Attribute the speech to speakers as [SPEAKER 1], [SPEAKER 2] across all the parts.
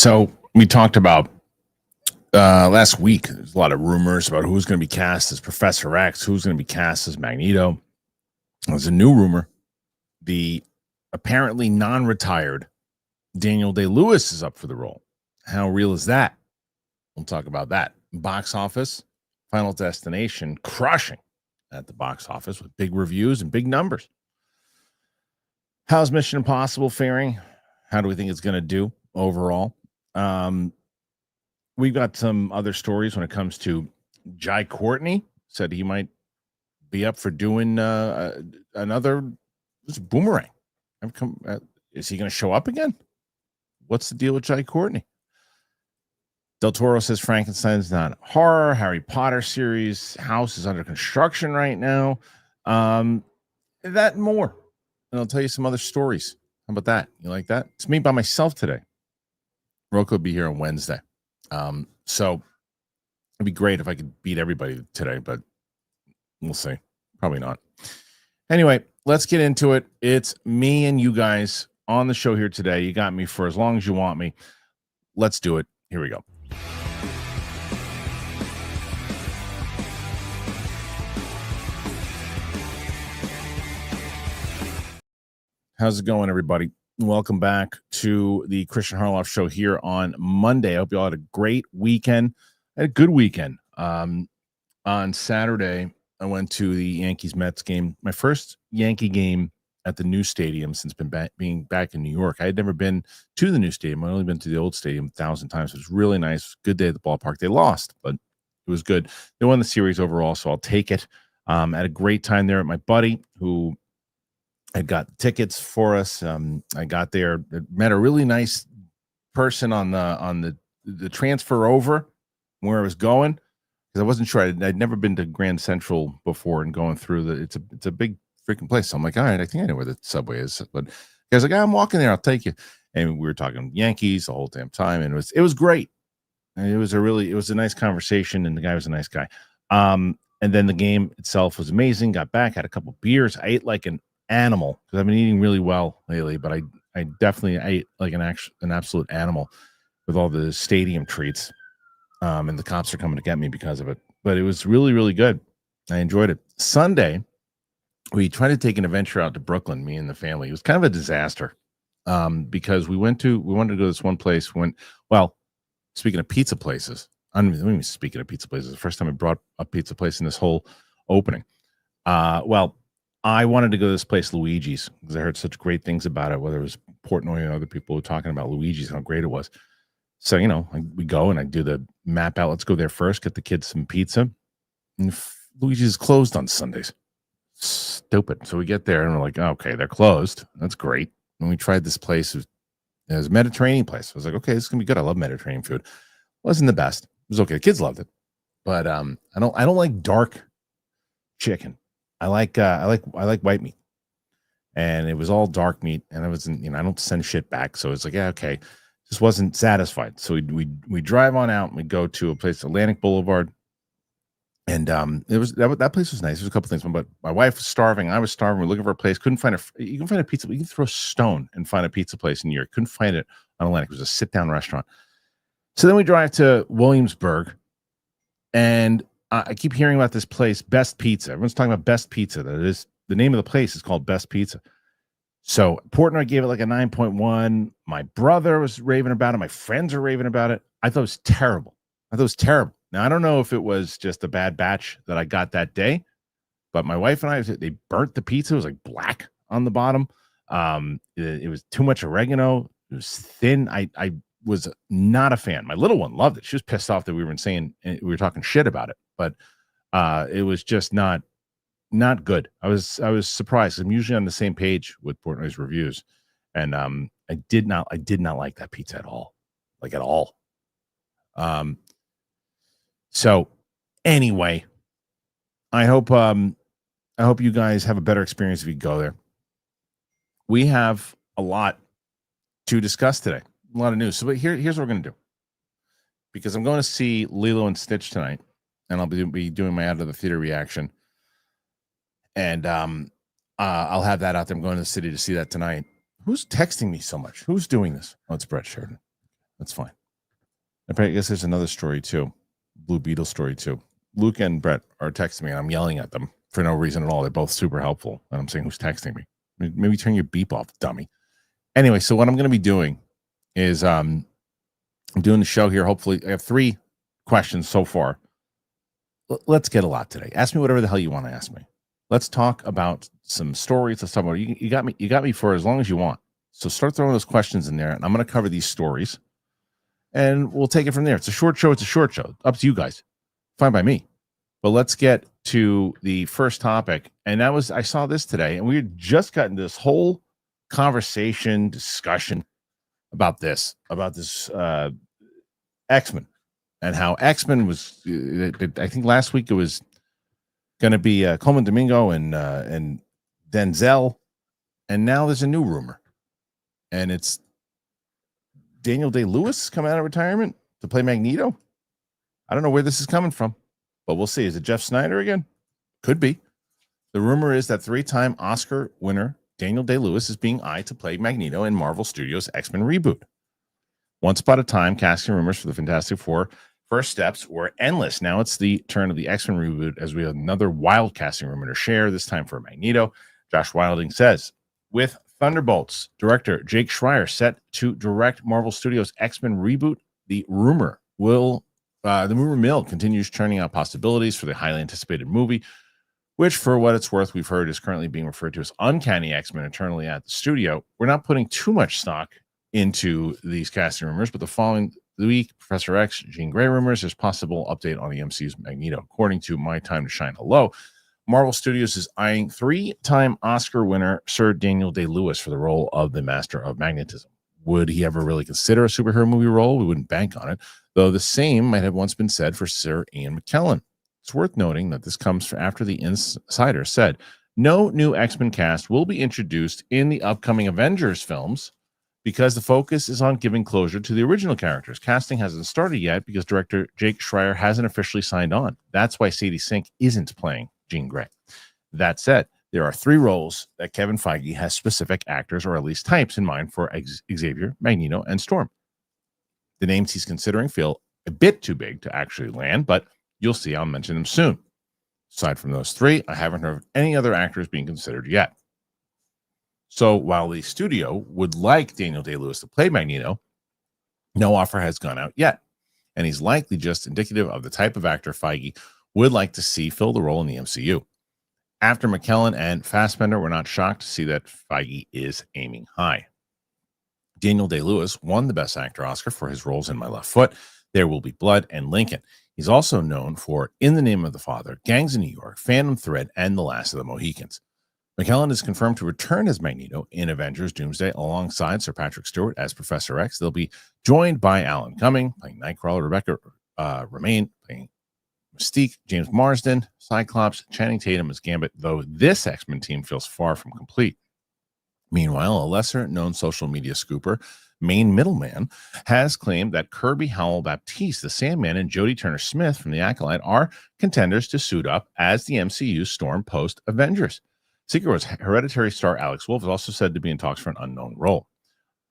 [SPEAKER 1] So we talked about last week. There's a lot of rumors about who's going to be cast as Professor X, who's going to be cast as Magneto. There's a new rumor. The apparently non-retired Daniel Day-Lewis is up for the role. How real is that? We'll talk about that. Box office, Final Destination crushing at the box office with big reviews and big numbers. How's Mission Impossible faring? How do we think it's going to do overall? We've got some other stories when it comes to Jai Courtney. Said he might be up for doing another Boomerang. Is he going to show up again? What's the deal with Jai Courtney? Del Torro says Frankenstein's not horror. Harry Potter series house is under construction right now. That and more. And I'll tell you some other stories. How about that? You like that? It's me by myself today. Rocco will be here on Wednesday. So it'd be great if I could beat everybody today, but we'll see. Probably not. Anyway, let's get into it. It's me and you guys on the show here today. You got me for as long as you want me. Let's do it. Here we go. How's it going, everybody? Welcome back to the Kristian Harloff Show here on Monday. I hope you all had a great weekend. I had a good weekend. On Saturday, I went to the Yankees-Mets game. My first Yankee game at the new stadium since being back in New York. I had never been to the new stadium. I'd only been to the old stadium 1,000 times. It was really nice. Good day at the ballpark. They lost, but it was good. They won the series overall, so I'll take it. Had a great time there at my buddy who had got tickets for us. I got there, met a really nice person on the transfer over where I was going, because I wasn't sure. I'd never been to Grand Central before, and going through it's a big freaking place. So I'm like, all right, I think I know where the subway is. But guys, like, I'm walking there, I'll take you. And we were talking Yankees the whole damn time, and it was great. And it was a nice conversation, and the guy was a nice guy. And then the game itself was amazing. Got back, had a couple beers. I ate like an animal because I've been eating really well lately, but I definitely ate like an absolute animal with all the stadium treats. And the cops are coming to get me because of it. But it was really, really good. I enjoyed it. Sunday, we tried to take an adventure out to Brooklyn, me and the family. It was kind of a disaster. Because we wanted to go to this one place. Speaking of pizza places, I'm not even speaking of pizza places. The first time I brought a pizza place in this whole opening. I wanted to go to this place, Luigi's, because I heard such great things about it, whether it was Portnoy and other people were talking about Luigi's, how great it was. So, we go and I do the map out. Let's go there first, get the kids some pizza. And Luigi's is closed on Sundays. Stupid. So we get there and we're like, okay, they're closed. That's great. And we tried this place. It was a Mediterranean place. I was like, okay, this is going to be good. I love Mediterranean food. Wasn't the best. It was okay. The kids loved it. But I don't like dark chicken. I like white meat, and it was all dark meat, and I wasn't, I don't send shit back, so it's like, yeah, okay, just wasn't satisfied. So we drive on out and we go to a place, Atlantic Boulevard, and it was that place was nice. There's a couple things, but my wife was starving, I was starving. We're looking for a place, couldn't find you can find a pizza, you can throw a stone and find a pizza place in New York. Couldn't find it on Atlantic. It was a sit down restaurant. So then we drive to Williamsburg, and I keep hearing about this place, Best Pizza. Everyone's talking about Best Pizza. That is the name of the place is called Best Pizza. So Portnoy gave it like a 9.1. My brother was raving about it. My friends are raving about it. I thought it was terrible. Now, I don't know if it was just a bad batch that I got that day, but my wife and I, they burnt the pizza. It was like black on the bottom. It was too much oregano. It was thin. I was not a fan. My little one loved it. She was pissed off that we were talking shit about it, but it was just not good. I was surprised. I'm usually on the same page with Portnoy's reviews, and I did not like that pizza at all, like at all. So anyway, I hope you guys have a better experience if you go there. We have a lot to discuss today. A lot of news. So here's what we're going to do. Because I'm going to see Lilo and Stitch tonight, and I'll be doing my out of the theater reaction. And I'll have that out there. I'm going to the city to see that tonight. Who's texting me so much? Who's doing this? Oh, it's Brett Sheridan. That's fine. I guess there's another story too. Blue Beetle story too. Luke and Brett are texting me and I'm yelling at them for no reason at all. They're both super helpful. And I'm saying, who's texting me? Maybe turn your beep off, dummy. Anyway, so what I'm going to be doing is I'm doing the show here. Hopefully, I have 3 questions so far. Let's get a lot today. Ask me whatever the hell you want to ask me. Let's talk about some stories. Let's talk about you got me for as long as you want. So start throwing those questions in there, and I'm going to cover these stories, and we'll take it from there. It's a short show. It's a short show. Up to you guys. Fine by me. But let's get to the first topic, and that was I saw this today, and we had just gotten this whole conversation discussion about this X-Men. And how X-Men was, I think last week it was going to be Coleman Domingo and Denzel, and now there's a new rumor, and it's Daniel Day-Lewis coming out of retirement to play Magneto. I don't know where this is coming from, but we'll see. Is it Jeff Snyder again? Could be. The rumor is that 3-time Oscar winner Daniel Day-Lewis is being eyed to play Magneto in Marvel Studios' X-Men reboot. Once upon a time, casting rumors for the Fantastic Four first steps were endless. Now it's the turn of the X-Men reboot as we have another wild casting rumor to share, this time for Magneto. Josh Wilding says, with Thunderbolts director Jake Schreier set to direct Marvel Studios' X-Men reboot, the rumor mill continues churning out possibilities for the highly anticipated movie, which, for what it's worth, we've heard is currently being referred to as Uncanny X-Men internally at the studio. We're not putting too much stock into these casting rumors, but the following week, Professor X, Jean Grey rumors, there's possible update on the MCU's Magneto. According to My Time to Shine Hello, Marvel Studios is eyeing 3-time Oscar winner Sir Daniel Day-Lewis for the role of the Master of Magnetism. Would he ever really consider a superhero movie role? We wouldn't bank on it, though the same might have once been said for Sir Ian McKellen. It's worth noting that this comes after the insider said no new X-Men cast will be introduced in the upcoming Avengers films because the focus is on giving closure to the original characters. Casting hasn't started yet because director Jake Schreier hasn't officially signed on. That's why Sadie Sink isn't playing Jean Grey. That said, there are 3 roles that Kevin Feige has specific actors or at least types in mind for Xavier, Magneto, and Storm. The names he's considering feel a bit too big to actually land, but you'll see I'll mention them soon. Aside from those 3, I haven't heard of any other actors being considered yet. So while the studio would like Daniel Day-Lewis to play Magneto, no offer has gone out yet. And he's likely just indicative of the type of actor Feige would like to see fill the role in the MCU. After McKellen and Fassbender, we're not shocked to see that Feige is aiming high. Daniel Day-Lewis won the Best Actor Oscar for his roles in My Left Foot, There Will Be Blood, and Lincoln. He's also known for In the Name of the Father, Gangs of New York, Phantom Thread, and The Last of the Mohicans. McKellen is confirmed to return as Magneto in Avengers Doomsday alongside Sir Patrick Stewart as Professor X. They'll be joined by Alan Cumming, playing Nightcrawler, Rebecca Romaine, playing Mystique, James Marsden, Cyclops, Channing Tatum as Gambit, though this X-Men team feels far from complete. Meanwhile, a lesser-known social media scooper, Main Middleman, has claimed that Kirby Howell-Baptiste, the Sandman, and Jodie Turner-Smith from The Acolyte are contenders to suit up as the MCU Storm post-Avengers. Secret Wars Hereditary star Alex Wolff is also said to be in talks for an unknown role.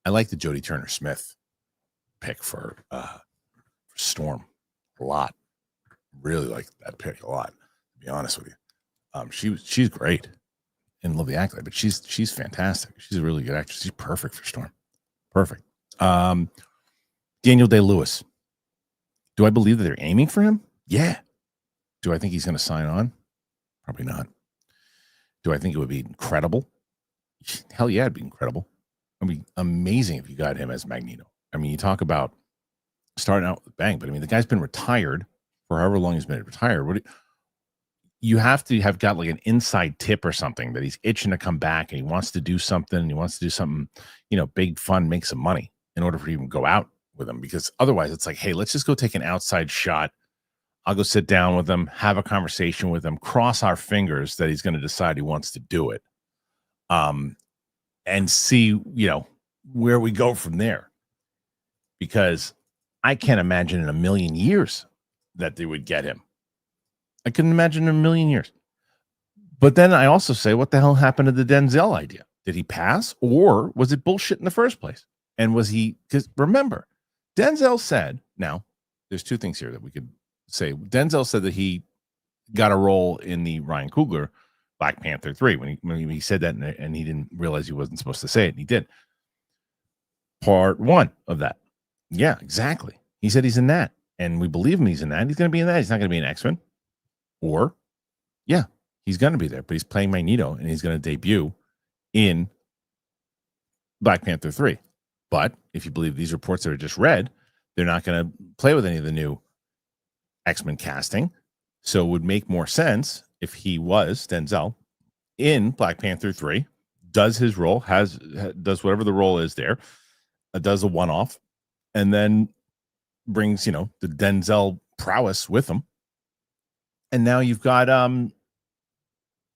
[SPEAKER 1] I like the Jodie Turner-Smith pick for Storm a lot. Really like that pick a lot, to be honest with you. She's great and love The Acolyte, but she's fantastic. She's a really good actress. She's perfect for Storm. Perfect. Daniel Day-Lewis. Do I believe that they're aiming for him? Yeah. Do I think he's going to sign on? Probably not. Do I think it would be incredible? Hell yeah, it'd be incredible. It'd be amazing if you got him as Magneto. I mean, you talk about starting out with a bang, but I mean, the guy's been retired for however long he's been retired. You have to have got like an inside tip or something that he's itching to come back and he wants to do something. He wants to do something, big, fun, make some money in order for you to even go out with him. Because otherwise it's like, hey, let's just go take an outside shot. I'll go sit down with him, have a conversation with him, cross our fingers that he's going to decide he wants to do it. And see, where we go from there. Because I can't imagine in a million years that they would get him. I couldn't imagine in a million years. But then I also say, what the hell happened to the Denzel idea? Did he pass or was it bullshit in the first place? And was he, because remember, Denzel said, now, there's two things here that we could say. Denzel said that he got a role in the Ryan Coogler Black Panther 3 when he said that, and he didn't realize he wasn't supposed to say it, and he did. Part 1 of that. Yeah, exactly. He said he's in that, and we believe him. He's in that. He's going to be in that. He's not going to be an X-Men. Or, yeah, he's going to be there, but he's playing Magneto, and he's going to debut in Black Panther 3. But if you believe these reports that are just read, they're not going to play with any of the new X-Men casting. So it would make more sense if he was Denzel in Black Panther 3, does his role, does whatever the role is there, does a one-off, and then brings, the Denzel prowess with him. And now you've got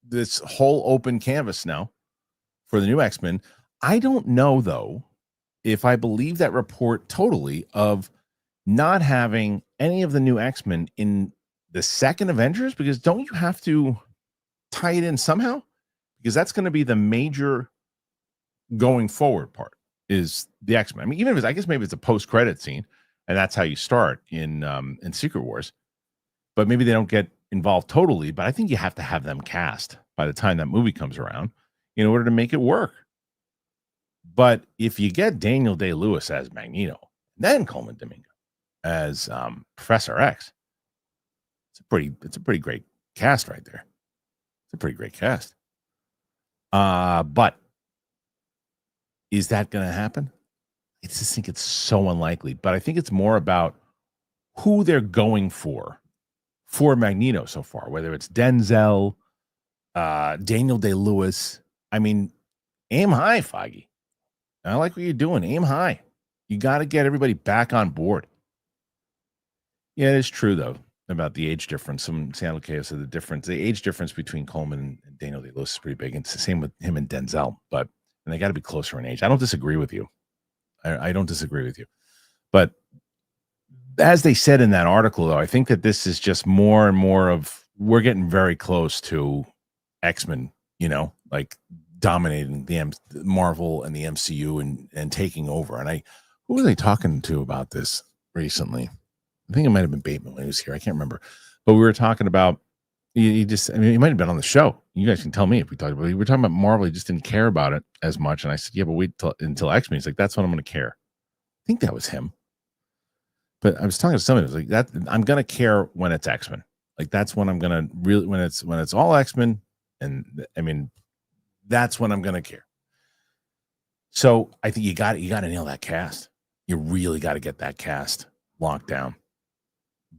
[SPEAKER 1] this whole open canvas now for the new X-Men. I don't know, though, if I believe that report totally of not having any of the new X-Men in the second Avengers, because don't you have to tie it in somehow? Because that's going to be the major going forward part is the X-Men. I mean, even if I guess maybe it's a post-credit scene, and that's how you start in Secret Wars, but maybe they don't get involved totally. But I think you have to have them cast by the time that movie comes around in order to make it work. But if you get Daniel Day-Lewis as Magneto, then Coleman Domingo as Professor X, it's a pretty great cast right there. It's a pretty great cast. But is that going to happen? I just think it's so unlikely. But I think it's more about who they're going for Magneto so far, whether it's Denzel, Daniel Day-Lewis. I mean, aim high, Feige. I like what you're doing. Aim high. You got to get everybody back on board. Yeah, it is true, though, about the age difference. Some Sandal Chaos said the age difference between Coleman and Daniel Day-Lewis is pretty big. It's the same with him and Denzel, and they got to be closer in age. I don't disagree with you. I don't disagree with you. But as they said in that article, though, I think that this is just more and more of we're getting very close to X-Men, like dominating the Marvel and the MCU and taking over. And who were they talking to about this recently? I think it might have been Bateman when he was here. I can't remember. But we were talking about, he might have been on the show. You guys can tell me if we talked about it. We were talking about Marvel. He just didn't care about it as much. And I said, yeah, but wait until X-Men. He's like, that's when I'm going to care. I think that was him. But I was talking to somebody. I was like, that I'm going to care when it's X-Men. Like, that's when I'm going to really, when it's all X-Men. And I mean, that's when I'm going to care. So I think you got to nail that cast. You really got to get that cast locked down.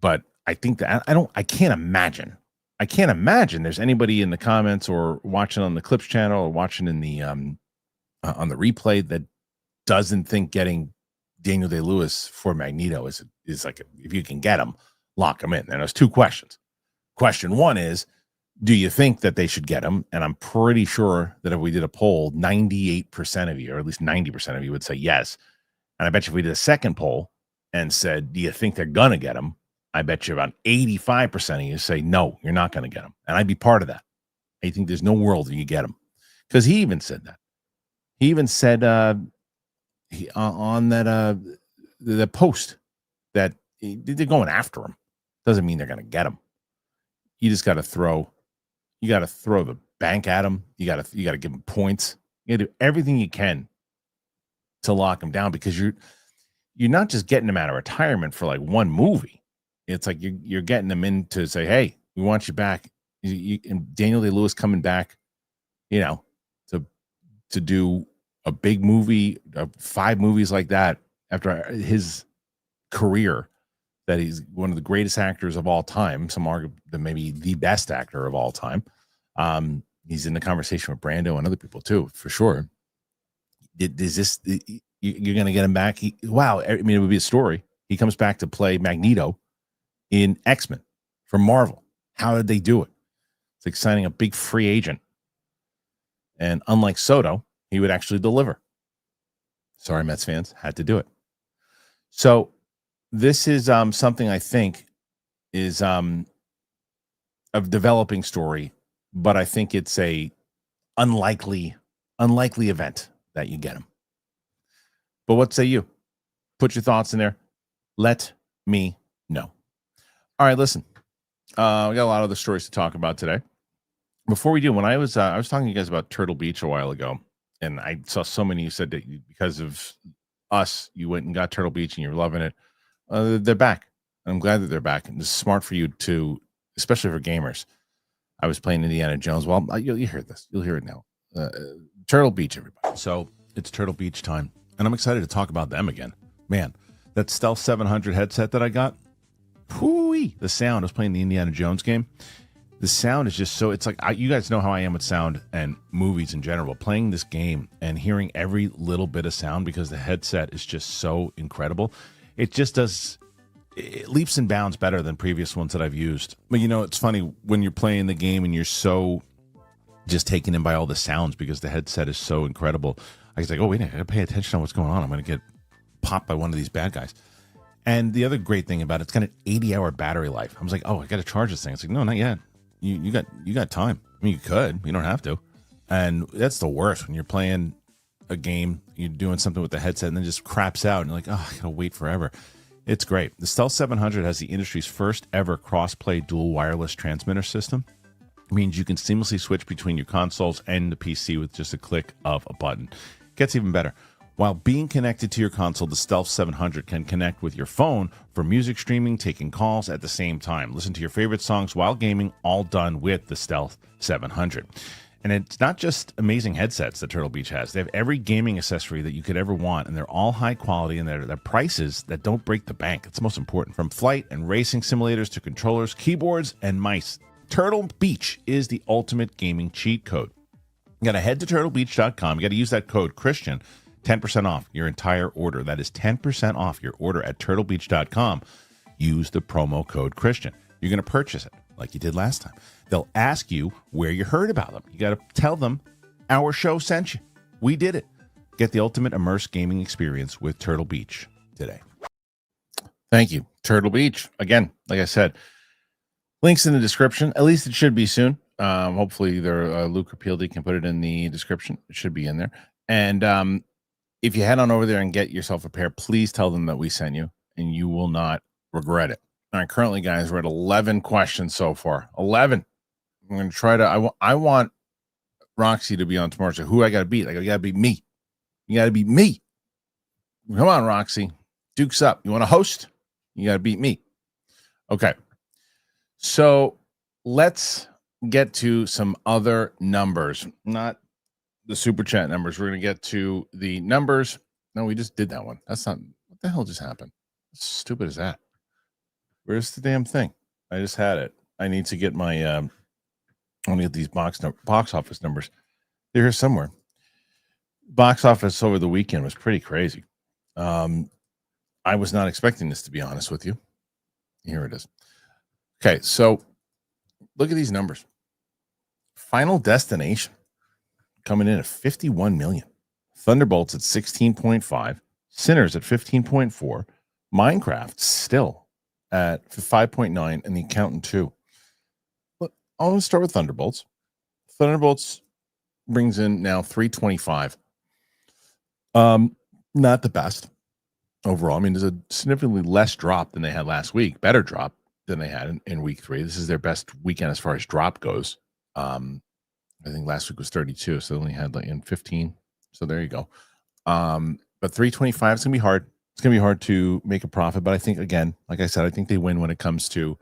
[SPEAKER 1] But I think that I can't imagine there's anybody in the comments or watching on the Clips channel or watching in the on the replay that doesn't think getting Daniel Day-Lewis for Magneto is like if you can get him, lock him in. And there's two questions. Question one is, do you think that they should get him? And I'm pretty sure that if we did a poll, 98% of you, or at least 90% of you, would say yes. And I bet you if we did a second poll and said, do you think they're gonna get him? I bet you about 85% of you say, no, you're not going to get him. And I'd be part of that. I think there's no world that you get him. Because he even said that. He even said on that the post that they're going after him. Doesn't mean they're going to get him. You just got to throw the bank at him. You got to give him points. You got to do everything you can to lock him down, because you're not just getting him out of retirement for like one movie. It's like you're getting them in to say, hey, we want you back. And Daniel Day-Lewis coming back, to do a big movie, 5 movies like that after his career, that he's one of the greatest actors of all time. Some argue that maybe the best actor of all time. He's in the conversation with Brando and other people too, for sure. Is this you're going to get him back? Wow, I mean, it would be a story. He comes back to play Magneto in X-Men from Marvel. How did they do it? It's like signing a big free agent. And unlike Soto, he would actually deliver. Sorry, Mets fans, had to do it. So this is something I think is a developing story, but I think it's a unlikely event that you get him. But what say you? Put your thoughts in there. Let me know. All right, listen. We got a lot of the stories to talk about today. Before we do, when I was talking to you guys about Turtle Beach a while ago, and I saw so many you said that because of us, you went and got Turtle Beach and you're loving it. They're back. I'm glad that they're back. And it's smart for you to, especially for gamers. I was playing Indiana Jones. Well, you'll hear this. You'll hear it now. Turtle Beach, everybody. So it's Turtle Beach time, and I'm excited to talk about them again. Man, that Stealth 700 headset that I got, whoo-wee, the sound. I was playing the Indiana Jones game. The sound is just so, it's like, you guys know how I am with sound and movies in general. Playing this game and hearing every little bit of sound because the headset is just so incredible. It just does, it leaps and bounds better than previous ones that I've used. But it's funny when you're playing the game and you're so just taken in by all the sounds because the headset is so incredible. I was like, oh, wait, I got to pay attention to what's going on. I'm going to get popped by one of these bad guys. And the other great thing about it's got an 80-hour battery life. I was like, oh, I got to charge this thing. It's like, no, not yet. You got time. I mean, you could. You don't have to. And that's the worst when you're playing a game, you're doing something with the headset, and then just craps out, and you're like, oh, I got to wait forever. It's great. The Stealth 700 has the industry's first ever cross-play dual wireless transmitter system. It means you can seamlessly switch between your consoles and the PC with just a click of a button. Gets even better. While being connected to your console, the Stealth 700 can connect with your phone for music streaming, taking calls at the same time. Listen to your favorite songs while gaming, all done with the Stealth 700. And it's not just amazing headsets that Turtle Beach has. They have every gaming accessory that you could ever want, and they're all high quality, and they're prices that don't break the bank. It's most important. From flight and racing simulators to controllers, keyboards, and mice, Turtle Beach is the ultimate gaming cheat code. You got to head to turtlebeach.com. You got to use that code Kristian. 10% off your entire order. That is 10% off your order at turtlebeach.com. Use the promo code Kristian. You're going to purchase it like you did last time. They'll ask you where you heard about them. You got to tell them our show sent you. We did it. Get the ultimate immersive gaming experience with Turtle Beach today. Thank you, Turtle Beach. Again, like I said, links in the description. At least it should be soon. Hopefully, Luke Repealdy can put it in the description. It should be in there. And if you head on over there and get yourself a pair, please tell them that we sent you, and you will not regret it. All right, currently, guys, we're at 11 questions so far. 11. I'm going to try to. I want Roxy to be on tomorrow. So who I got to beat? I got to beat me. You got to beat me. Come on, Roxy. Duke's up. You want to host? You got to beat me. Okay. So let's get to some other numbers, not the super chat numbers. We're going to get to the numbers. No, we just did that one. That's not, what the hell just happened? How stupid is that? Where's the damn thing? I just had it. I need to get my, I want to get these box office numbers. They're here somewhere. Box office over the weekend was pretty crazy. I was not expecting this, to be honest with you. Here it is. Okay, so look at these numbers. Final Destination coming in at 51 million. Thunderbolts at 16.5. Sinners at 15.4. Minecraft still at 5.9, and The Accountant 2. But I want to start with Thunderbolts. Thunderbolts brings in now 325. Not the best overall. I mean, there's a significantly less drop than they had last week. Better drop than they had in week 3. This is their best weekend as far as drop goes. I think last week was 32, so they only had like in 15. So there you go. But 325 is gonna be hard. It's gonna be hard to make a profit. But I think, again, like I said, I think they win when it comes to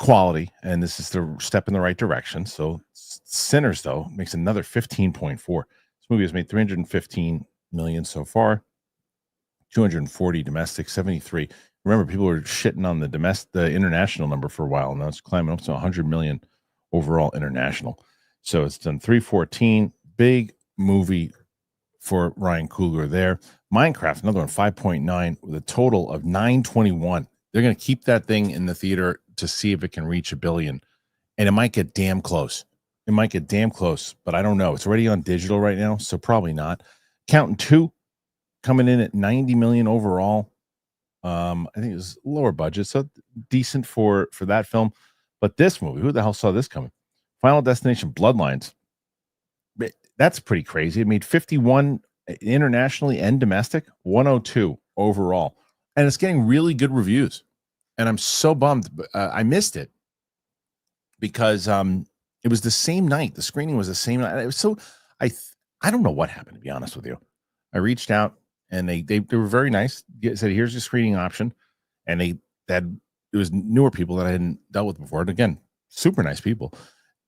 [SPEAKER 1] quality, and this is the step in the right direction. So Sinners, though, makes another 15.4. This movie has made 315 million so far, 240 domestic, 73. Remember, people were shitting on the international number for a while. Now it's climbing up to 100 million overall international. So it's done 314. Big movie for Ryan Coogler there. Minecraft, another one, 5.9 with a total of 921. They're going to keep that thing in the theater to see if it can reach 1 billion. And it might get damn close. It might get damn close, but I don't know. It's already on digital right now, so probably not. Accountant 2 coming in at 90 million overall. I think it was lower budget, so decent for that film. But this movie, who the hell saw this coming? Final Destination Bloodlines. That's pretty crazy. It made 51 internationally and domestic, 102 overall. and it's getting really good reviews. And I'm so bummed. I missed it because it was the same night. The screening was the same night. It was so I don't know what happened, to be honest with you. I reached out and they were very nice. Said, here's your screening option. And it was newer people that I hadn't dealt with before. And again, super nice people.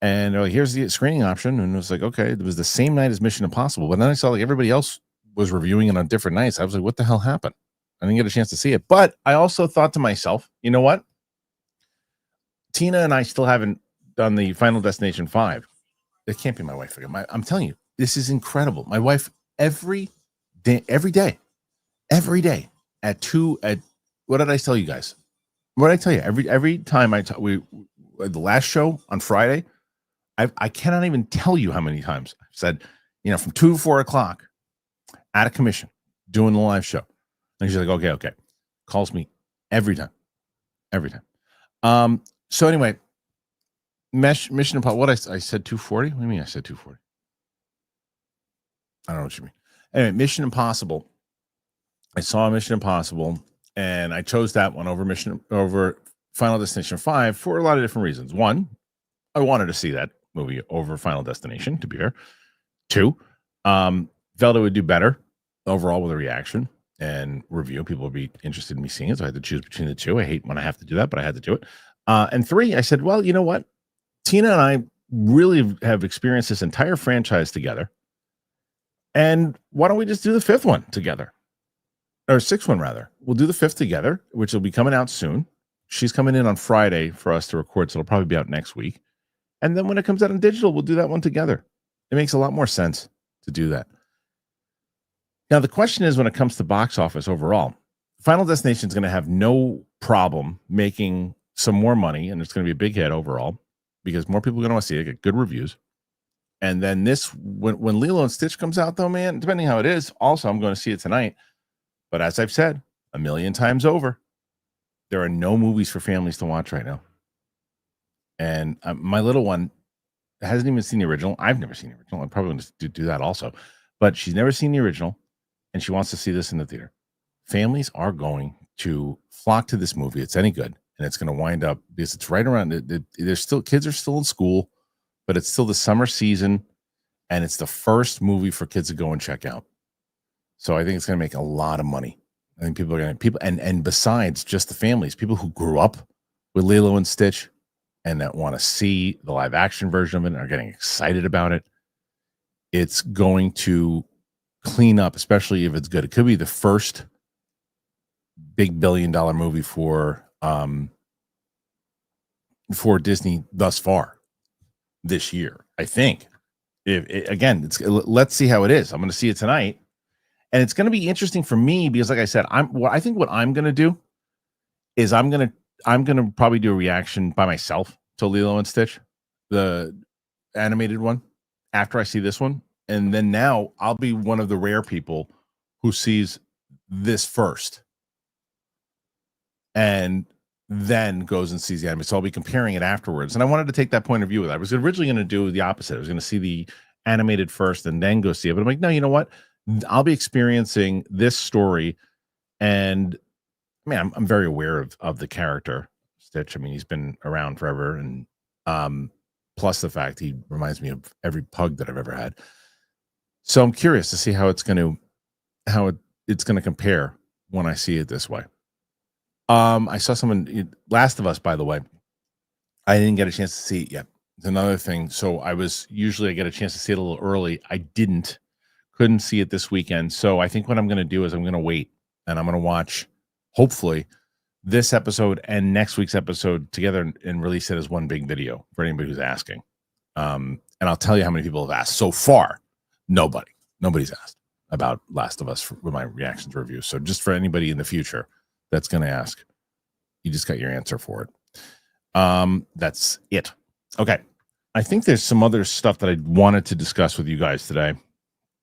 [SPEAKER 1] And they're like, here's the screening option. And it was like, okay, it was the same night as Mission Impossible. But then I saw like everybody else was reviewing it on different nights. I was like, what the hell happened? I didn't get a chance to see it. But I also thought to myself, you know what? Tina and I still haven't done the Final Destination 5. It can't be my wife again. I'm telling you, this is incredible. My wife every day at 2 at what did I tell you guys? What did I tell you? Every time the last show on Friday, I cannot even tell you how many times I've said, from 2 to 4 o'clock out of commission doing the live show. And she's like, okay. Calls me every time. So anyway, Mission Impossible. What I said 240? What do you mean I said 240? I don't know what you mean. Anyway, Mission Impossible. I saw Mission Impossible, and I chose that one over Final Destination 5 for a lot of different reasons. One, I wanted to see that movie over Final Destination, to be fair. Two, felt it would do better overall with a reaction and review. People would be interested in me seeing it, so I had to choose between the two. I hate when I have to do that, but I had to do it. And three, I said, well, you know what? Tina and I really have experienced this entire franchise together. And why don't we just do the fifth one together? Or sixth one, rather. We'll do the fifth together, which will be coming out soon. She's coming in on Friday for us to record, so it'll probably be out next week. And then when it comes out in digital, we'll do that one together. It makes a lot more sense to do that. Now, the question is, when it comes to box office overall, Final Destination is going to have no problem making some more money, and it's going to be a big hit overall because more people are going to want to see it, get good reviews. And then when Lilo and Stitch comes out, though, man, depending how it is, also, I'm going to see it tonight. But as I've said a million times over, there are no movies for families to watch right now. And my little one hasn't even seen the original. I've never seen the original. I'm probably going to do that also. But she's never seen the original, and she wants to see this in the theater. Families are going to flock to this movie. It's any good, and it's going to wind up because it's right around. There's still kids are still in school, but it's still the summer season, and it's the first movie for kids to go and check out. So I think it's going to make a lot of money. I think people are going to and besides just the families, people who grew up with Lilo and Stitch and that want to see the live action version of it and are getting excited about it. It's going to clean up, especially if it's good. It could be the first big $1 billion movie for Disney thus far this year. I think. Let's see how it is. I'm going to see it tonight. And it's going to be interesting for me because, like I said, I think what I'm going to do is I'm going to probably do a reaction by myself to Lilo and Stitch, the animated one, after I see this one. And then now I'll be one of the rare people who sees this first and then goes and sees the anime. So I'll be comparing it afterwards. And I wanted to take that point of view with it. I was originally going to do the opposite. I was going to see the animated first and then go see it. But I'm like, no, you know what? I'll be experiencing this story, and I mean, I'm very aware of the character Stitch. I mean, he's been around forever, and plus the fact he reminds me of every pug that I've ever had. So I'm curious to see how it's going to compare when I see it this way. I saw someone Last of Us, by the way. I didn't get a chance to see it yet. It's another thing. So I get a chance to see it a little early. I couldn't see it this weekend. So I think what I'm going to do is I'm going to wait and I'm going to watch, hopefully, this episode and next week's episode together and release it as one big video for anybody who's asking. And I'll tell you how many people have asked. So far, nobody's asked about Last of Us with my reactions review. So just for anybody in the future that's going to ask, you just got your answer for it. That's it. Okay. I think there's some other stuff that I wanted to discuss with you guys today.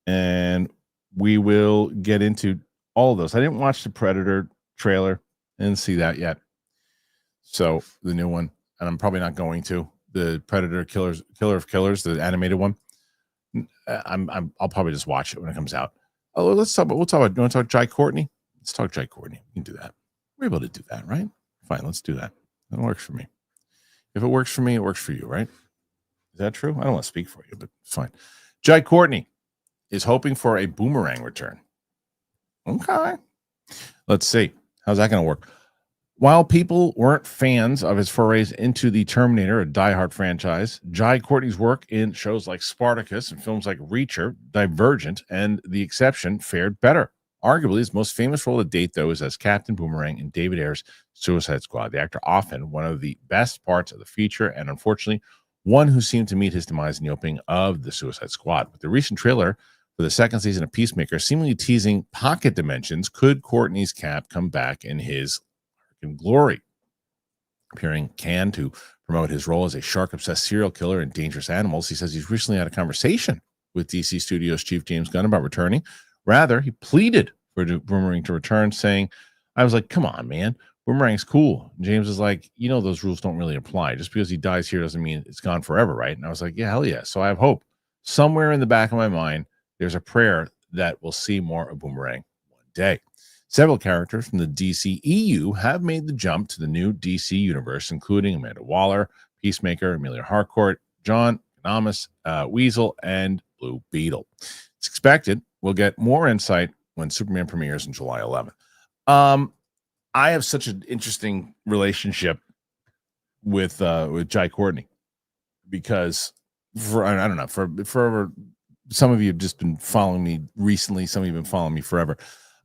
[SPEAKER 1] And we will get into all of those. I didn't watch the Predator trailer. I didn't see that yet. So the new one, and I'm probably not going to. The Predator Killer of Killers, the animated one. I'll probably just watch it when it comes out. Oh, we'll talk about. You want to talk Jai Courtney? Let's talk Jai Courtney. We can do that. We're able to do that, right? Fine, let's do that. That works for me. If it works for me, it works for you, right? Is that true? I don't want to speak for you, but it's fine. Jai Courtney is hoping for a Boomerang return. Okay. Let's see. How's that going to work? While people weren't fans of his forays into the Terminator, a diehard franchise, Jai Courtney's work in shows like Spartacus and films like Reacher, Divergent, and The Exception fared better. Arguably, his most famous role to date, though, is as Captain Boomerang in David Ayer's Suicide Squad. The actor often one of the best parts of the feature, and unfortunately, one who seemed to meet his demise in the opening of the Suicide Squad. With the recent trailer for the second season of Peacemaker seemingly teasing pocket dimensions, could Courtney's Cap come back in his glory? Appearing Cannes to promote his role as a shark-obsessed serial killer in Dangerous Animals, he says he's recently had a conversation with DC Studios chief James Gunn about returning. Rather, he pleaded for Boomerang to return, saying, I was like, come on, man. Boomerang's cool. And James is like, those rules don't really apply. Just because he dies here doesn't mean it's gone forever, right? And I was like, yeah, hell yeah. So I have hope. Somewhere in the back of my mind, there's a prayer that we'll see more of Boomerang one day. Several characters from the DCEU have made the jump to the new DC universe, including Amanda Waller, Peacemaker, Amelia Harcourt, John Amos, Weasel, and Blue Beetle. It's expected we'll get more insight when Superman premieres on July 11th. I have such an interesting relationship with Jai Courtney because I don't know, for some of you have just been following me recently. Some of you have been following me forever.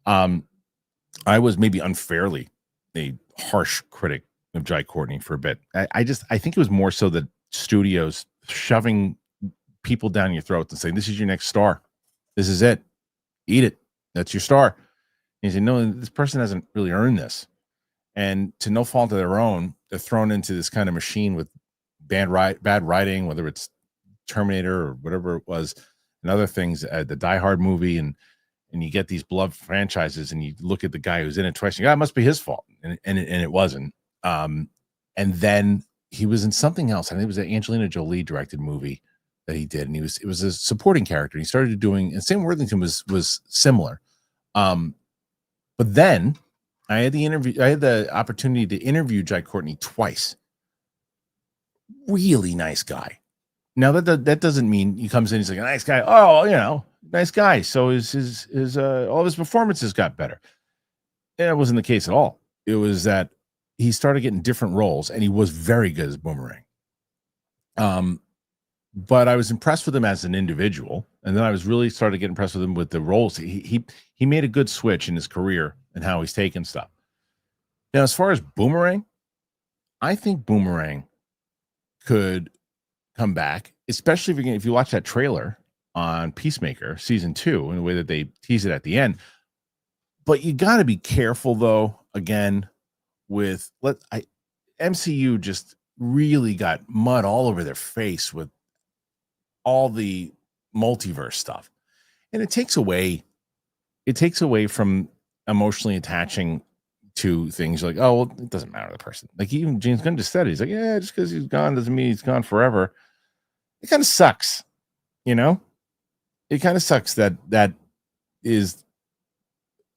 [SPEAKER 1] I was maybe unfairly a harsh critic of Jai Courtney for a bit. I think it was more so that studios shoving people down your throat and saying, this is your next star. This is it. Eat it. That's your star. And you say, no, this person hasn't really earned this. And to no fault of their own, they're thrown into this kind of machine with bad writing, whether it's Terminator or whatever it was, and other things, the Die Hard movie, and you get these beloved franchises, and you look at the guy who's in it twice, and you go, it must be his fault, and it wasn't. And then he was in something else. I think it was an Angelina Jolie directed movie that he did, and it was a supporting character. He started doing, and Sam Worthington was similar. But then I had the opportunity to interview Jai Courtney twice. Really nice guy. Now that doesn't mean he comes in, he's like a nice guy. Oh, nice guy. So his all of his performances got better. And it wasn't the case at all. It was that he started getting different roles, and he was very good as Boomerang. But I was impressed with him as an individual, and then I was really started to get impressed with him with the roles. He made a good switch in his career and how he's taken stuff. Now, as far as Boomerang, I think Boomerang could come back, especially if you watch that trailer on Peacemaker season 2 and the way that they tease it at the end. But you got to be careful, though. Again, with MCU just really got mud all over their face with all the multiverse stuff, and it takes away from emotionally attaching to things. Like, oh, well, it doesn't matter the person. Like, even James Gunn just said it. He's like, yeah, just because he's gone doesn't mean he's gone forever. It kind of sucks, it kind of sucks that is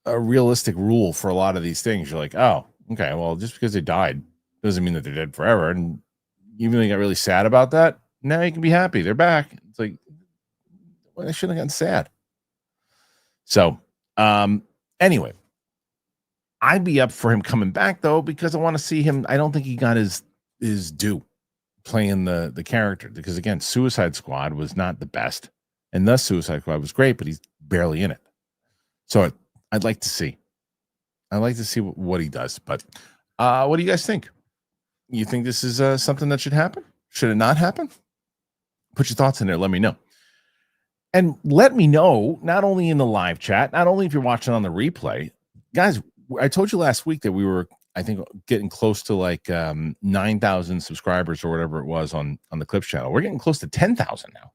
[SPEAKER 1] a realistic rule for a lot of these things. You're like, oh, okay, well, just because they died doesn't mean that they're dead forever. And even though you got really sad about that, now you can be happy they're back. It's like, well, I shouldn't have gotten sad. So, anyway, I'd be up for him coming back, though, because I want to see him. I don't think he got his due playing the character, because again, Suicide Squad was not the best, and thus Suicide Squad was great, but he's barely in it. So I'd like to see. I'd like to see what he does. But what do you guys think? You think this is something that should happen? Should it not happen? Put your thoughts in there. Let me know. And let me know, not only in the live chat, not only if you're watching on the replay. Guys, I told you last week that we were, I think, getting close to like 9,000 subscribers or whatever it was on the Clips channel. We're getting close to 10,000 now.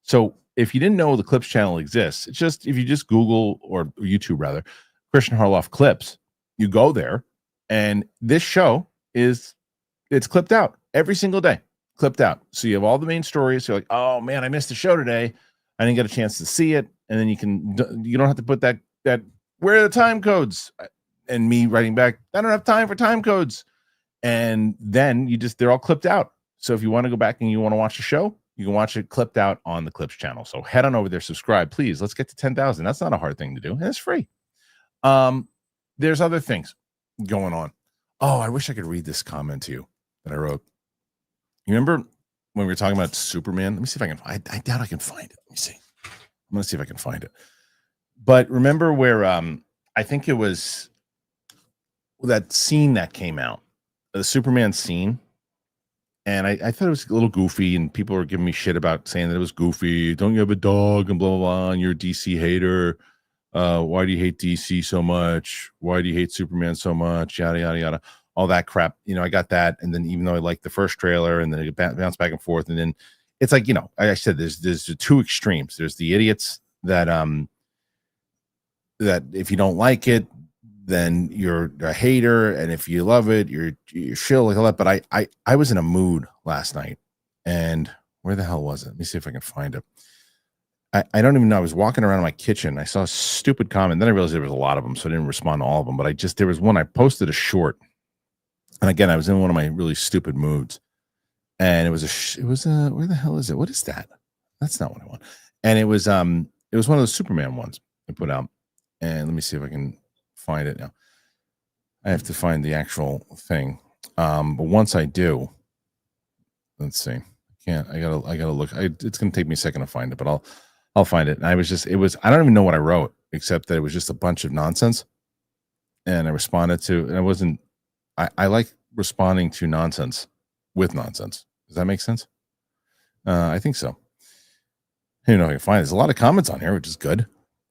[SPEAKER 1] So if you didn't know the Clips channel exists, it's just, if you just Google or YouTube rather, Kristian Harloff Clips, you go there, and this show it's clipped out every single day. Clipped out. So you have all the main stories. You're like, oh man, I missed the show today. I didn't get a chance to see it. And then you don't have to put that where are the time codes? And me writing back, I don't have time for time codes. And then they're all clipped out. So if you want to go back and you want to watch the show, you can watch it clipped out on the Clips channel. So head on over there, subscribe, please. Let's get to 10,000. That's not a hard thing to do, and it's free. There's other things going on. Oh, I wish I could read this comment to you that I wrote. You remember when we were talking about Superman? Let me see if I can. I doubt I can find it. Let me see. I'm gonna see if I can find it. But remember where I think it was that scene that came out, the Superman scene. And I thought it was a little goofy, and people were giving me shit about saying that it was goofy. Don't you have a dog and blah, blah, blah, and you're a DC hater. Why do you hate DC so much? Why do you hate Superman so much? Yada, yada, yada. All that crap. You know, I got that. And then even though I liked the first trailer, and then it bounced back and forth. And then it's like, you know, I said, there's the two extremes. There's the idiots that if you don't like it, then you're a hater, and if you love it, you're chill like all that. But I was in a mood last night, and where the hell was it? Let me see if I can find it. I don't even know. I was walking around my kitchen. I saw a stupid comment. Then I realized there was a lot of them, so I didn't respond to all of them. But there was one. I posted a short, and again, I was in one of my really stupid moods, and it was where the hell is it? What is that? That's not what I want. And it was one of those Superman ones I put out, and let me see if I can find it now. I have to find the actual thing. But once I do, let's see. I gotta look. It's gonna take me a second to find it, but I'll find it. And I don't even know what I wrote, except that it was just a bunch of nonsense. And I responded to, and I like responding to nonsense with nonsense. Does that make sense? I think so. I don't know if I can find it. There's a lot of comments on here, which is good.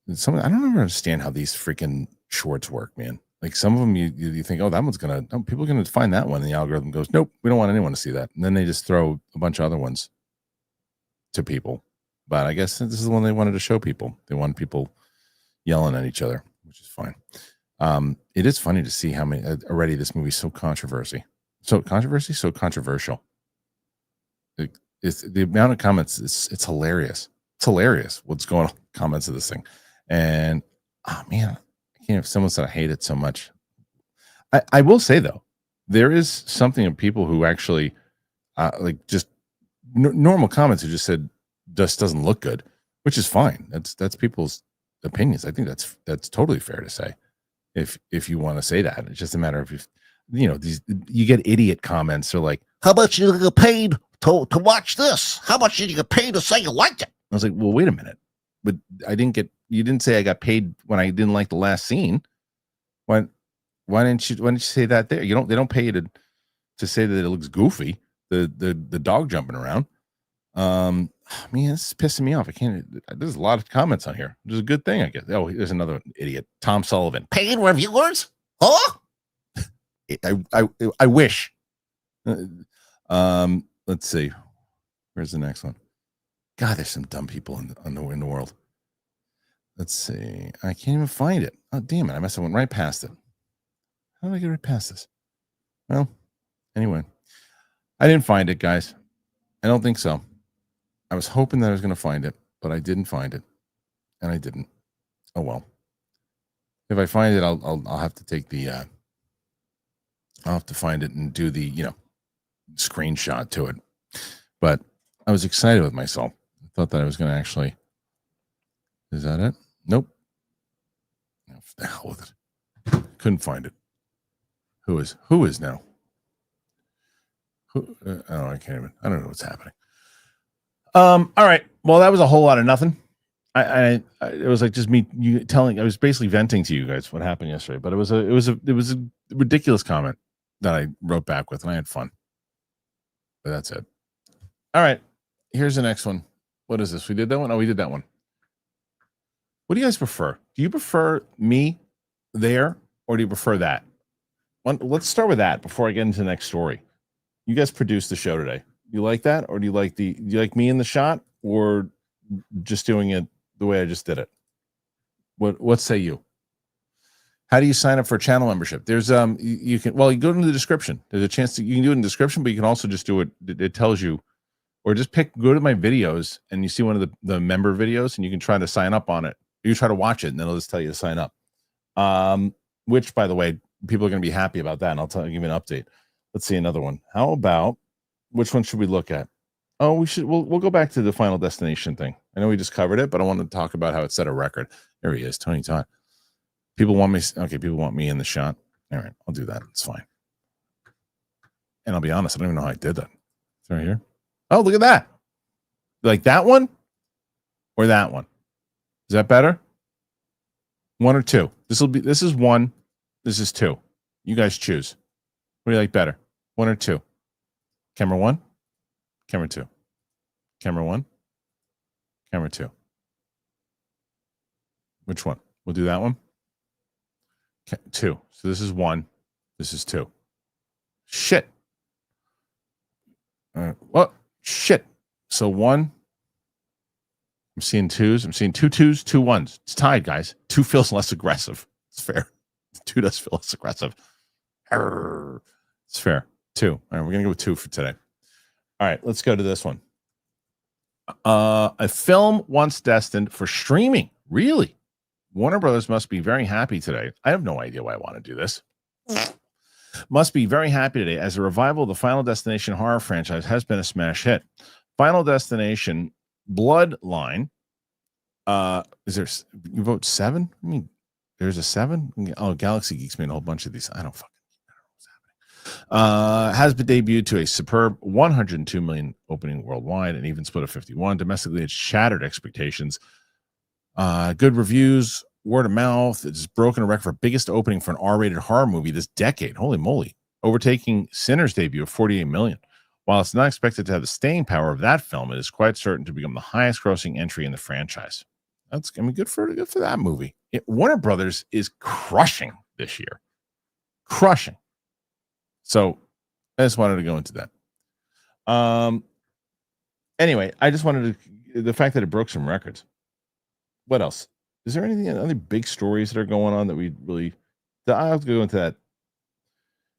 [SPEAKER 1] I don't ever understand how these freaking shorts work, man. Like some of them you think, oh, that one's people are gonna find that one, and the algorithm goes, nope, we don't want anyone to see that, and then they just throw a bunch of other ones to people. But I guess this is the one they wanted to show people. They want people yelling at each other, which is fine. It is funny to see how many already this movie's so controversial. It's the amount of comments. It's hilarious. It's hilarious what's going on comments of this thing, and oh man. If someone said I hate it so much, I will say though, there is something of people who actually like just normal comments who just said just doesn't look good, which is fine. That's people's opinions. I think that's totally fair to say. If you want to say that, it's just a matter of you get idiot comments. They're like, how much did you get paid to watch this? How much did you get paid to say you liked it? I was like, well, wait a minute, but you didn't say I got paid when I didn't like the last scene. Why didn't you say that there? They don't pay you to say that it looks goofy. The dog jumping around. Man, this is pissing me off. I can't. There's a lot of comments on here. Which is a good thing, I guess. Oh, there's another idiot, Tom Sullivan. Paid reviewers? Huh? I wish. Let's see. Where's the next one? God, there's some dumb people in the world. Let's see. I can't even find it. Oh, damn it. I must have went right past it. How did I get right past this? Well, anyway. I didn't find it, guys. I don't think so. I was hoping that I was going to find it, but I didn't find it. And I didn't. Oh, well. If I find it, I'll have to take the... I'll have to find it and do the, screenshot to it. But I was excited with myself. I thought that I was going to actually... Is that it? Nope. What the hell with it? Couldn't find it. Who is now? I can't even. I don't know what's happening. All right. Well, that was a whole lot of nothing. It was like just me I was basically venting to you guys what happened yesterday, but it was a ridiculous comment that I wrote back with, and I had fun. But that's it. All right. Here's the next one. What is this? We did that one? Oh, we did that one. What do you guys prefer? Do you prefer me there, or do you prefer that? Let's start with that before I get into the next story. You guys produced the show today. You like that, or do you like me in the shot, or just doing it the way I just did it? What say you? How do you sign up for a channel membership? There's you go into the description. There's a chance you can do it in the description, but you can also just do it. It tells you, or just go to my videos and you see one of the member videos, and you can try to sign up on it. You try to watch it, and then it'll just tell you to sign up. Which, by the way, people are going to be happy about that, and I'll give you an update. Let's see another one. How about, which one should we look at? Oh, we'll go back to the Final Destination thing. I know we just covered it, but I want to talk about how it set a record. There he is, Tony Todd. People want me in the shot. All right, I'll do that. It's fine. And I'll be honest, I don't even know how I did that. It's right here. Oh, look at that. Like that one or that one? Is that better? One or two? This is one. This is two. You guys choose. What do you like better? One or two? Camera one? Camera two? Camera one? Camera two? Which one? We'll do that one. Two. So this is one. This is two. Shit. What? Shit. So one. I'm seeing twos. I'm seeing two twos, two ones. It's tied, guys. Two feels less aggressive. It's fair. Two does feel less aggressive. It's fair. Two. All right, we're going to go with two for today. All right, let's go to this one. A film once destined for streaming. Really? Warner Brothers must be very happy today. I have no idea why I want to do this. Must be very happy today as a revival of the Final Destination horror franchise has been a smash hit. Final Destination Bloodline. Is there, you vote 7? I mean, there's a 7? Oh, Galaxy Geeks made a whole bunch of these. I don't fucking know what's happening. Has been debuted to a superb 102 million opening worldwide and even split of 51. Domestically, it shattered expectations. Good reviews, word of mouth. It's broken a record for biggest opening for an R-rated horror movie this decade. Holy moly. Overtaking Sinner's debut of 48 million. While it's not expected to have the staying power of that film, it is quite certain to become the highest grossing entry in the franchise. That's good for that movie. Warner Brothers is crushing this year. Crushing. So I just wanted to go into that. Anyway, I just wanted to, the fact that it broke some records. What else? Is there anything, other big stories that are going on that we really, I'll have to go into that.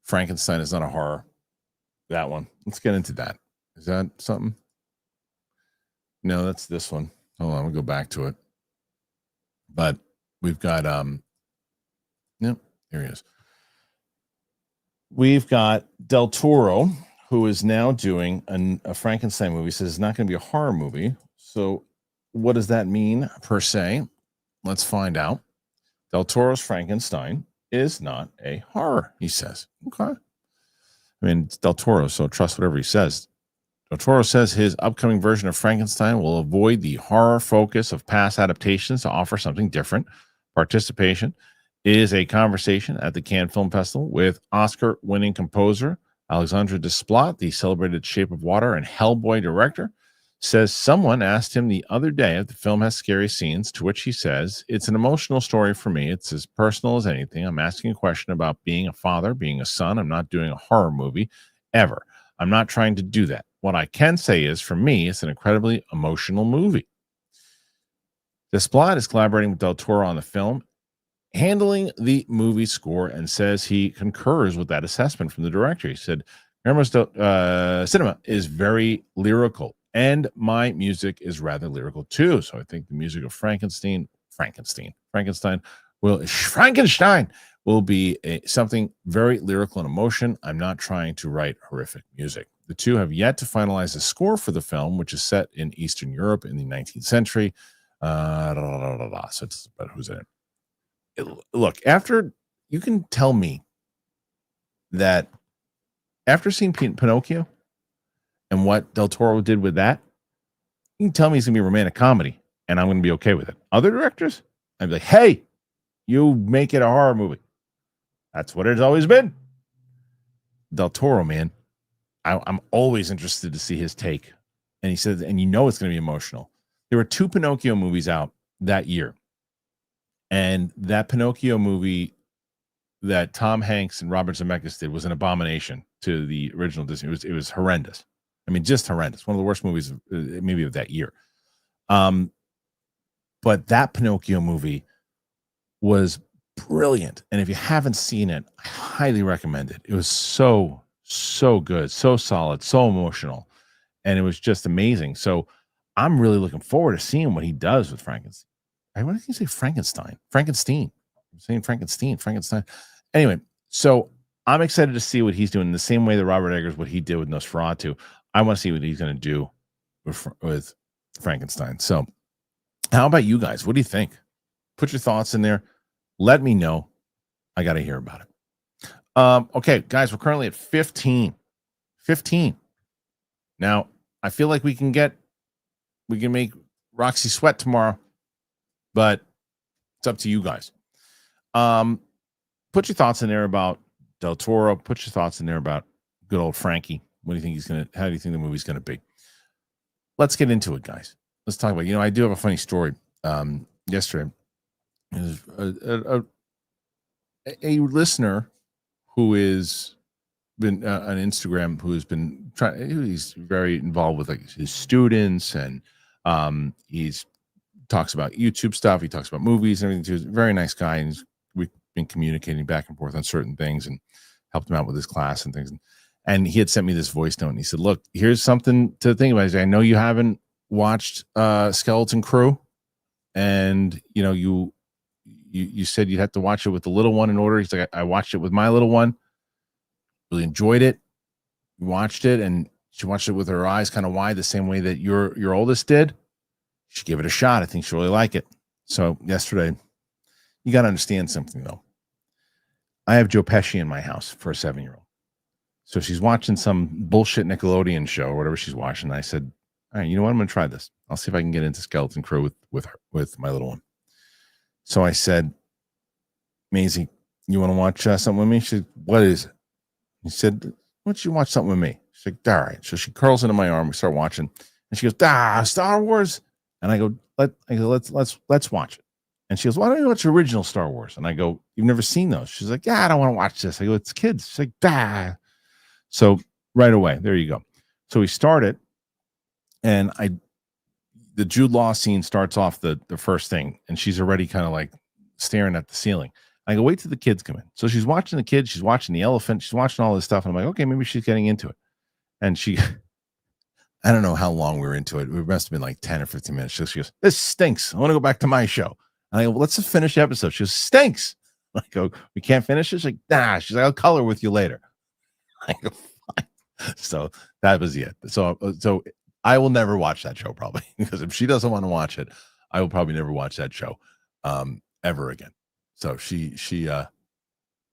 [SPEAKER 1] Frankenstein is not a horror. That one. Let's get into that. Is that something? No, that's this one. Hold on, we'll go back to it. But we've got yep, here he is. We've got Del Toro, who is now doing a Frankenstein movie. Says it's not going to be a horror movie. So what does that mean per se? Let's find out. Del Toro's Frankenstein is not a horror, he says. Okay. I mean, it's Del Toro, so trust whatever he says. Del Toro says his upcoming version of Frankenstein will avoid the horror focus of past adaptations to offer something different. Participation is a conversation at the Cannes Film Festival with Oscar-winning composer Alexandre Desplat, the celebrated Shape of Water and Hellboy director. Says someone asked him the other day if the film has scary scenes, to which he says, it's an emotional story for me. It's as personal as anything. I'm asking a question about being a father, being a son. I'm not doing a horror movie ever. I'm not trying to do that. What I can say is, for me, it's an incredibly emotional movie. Desplat is collaborating with Del Toro on the film, handling the movie score, and says he concurs with that assessment from the director. He said, Guillermo's cinema is very lyrical. And my music is rather lyrical too. So I think the music of Frankenstein will be something very lyrical and emotion. I'm not trying to write horrific music. The two have yet to finalize the score for the film, which is set in Eastern Europe in the 19th century. So it's about who's in it. Look, after you can tell me that after seeing Pinocchio, and what Del Toro did with that, you can tell me it's going to be a romantic comedy, and I'm going to be okay with it. Other directors, I'd be like, hey, you make it a horror movie. That's what it's always been. Del Toro, man, I'm always interested to see his take. And he said, and you know it's going to be emotional. There were 2 Pinocchio movies out that year. And that Pinocchio movie that Tom Hanks and Robert Zemeckis did was an abomination to the original Disney. It was horrendous. I mean, just horrendous. One of the worst movies maybe of that year. But that Pinocchio movie was brilliant. And if you haven't seen it, I highly recommend it. It was so good, so solid, so emotional. And it was just amazing. So I'm really looking forward to seeing what he does with Frankenstein. Why did you say Frankenstein? Frankenstein. I'm saying Frankenstein. Anyway, so I'm excited to see what he's doing the same way that Robert Eggers, what he did with Nosferatu. I want to see what he's going to do with Frankenstein. So how about you guys? What do you think? Put your thoughts in there. Let me know. I got to hear about it. Okay, guys, we're currently at 15. Now, I feel like we can make Roxy sweat tomorrow, but it's up to you guys. Put your thoughts in there about Del Toro. Put your thoughts in there about good old Frankie. What do you think how do you think the movie's going to be? Let's get into it, guys. Let's talk about, I do have a funny story. Yesterday, a listener who is been on Instagram, who has been he's very involved with like his students, and he's talks about YouTube stuff. He talks about movies and everything. He's a very nice guy, and we've been communicating back and forth on certain things and helped him out with his class and things. And he had sent me this voice note, and he said, "Look, here's something to think about. I know you haven't watched Skeleton Crew, and you said you'd have to watch it with the little one in order." He's like, I watched it with my little one, really enjoyed it, watched it, and she watched it with her eyes kind of wide, the same way that your oldest did. She gave it a shot. I think she'll really like it. So yesterday, you got to understand something, though. I have Joe Pesci in my house for a 7-year-old. So she's watching some bullshit Nickelodeon show or whatever she's watching. And I said, all right, you know what? I'm going to try this. I'll see if I can get into Skeleton Crew with my little one. So I said, Maisie, you want to watch something with me? She said, what is it? He said, why don't you watch something with me? She's like, all right. So she curls into my arm. We start watching. And she goes, Star Wars. And I go, let's watch it. And she goes, why don't you watch the original Star Wars? And I go, you've never seen those? She's like, yeah, I don't want to watch this. I go, it's kids. She's like, So right away, there you go. So we started, and the Jude Law scene starts off the first thing, and she's already kind of like staring at the ceiling. I go, wait till the kids come in. So she's watching the kids, she's watching the elephant, she's watching all this stuff. And I'm like, okay, maybe she's getting into it. And I don't know how long we were into it. It must have been like 10 or 15 minutes. She goes, this stinks. I want to go back to my show. And I go, well, let's just finish the episode. She goes, stinks. I go, we can't finish it? She's like, nah. She's like, I'll color with you later. I go, fine. So that was it. So I will never watch that show probably, because if she doesn't want to watch it, I will probably never watch that show ever again. So she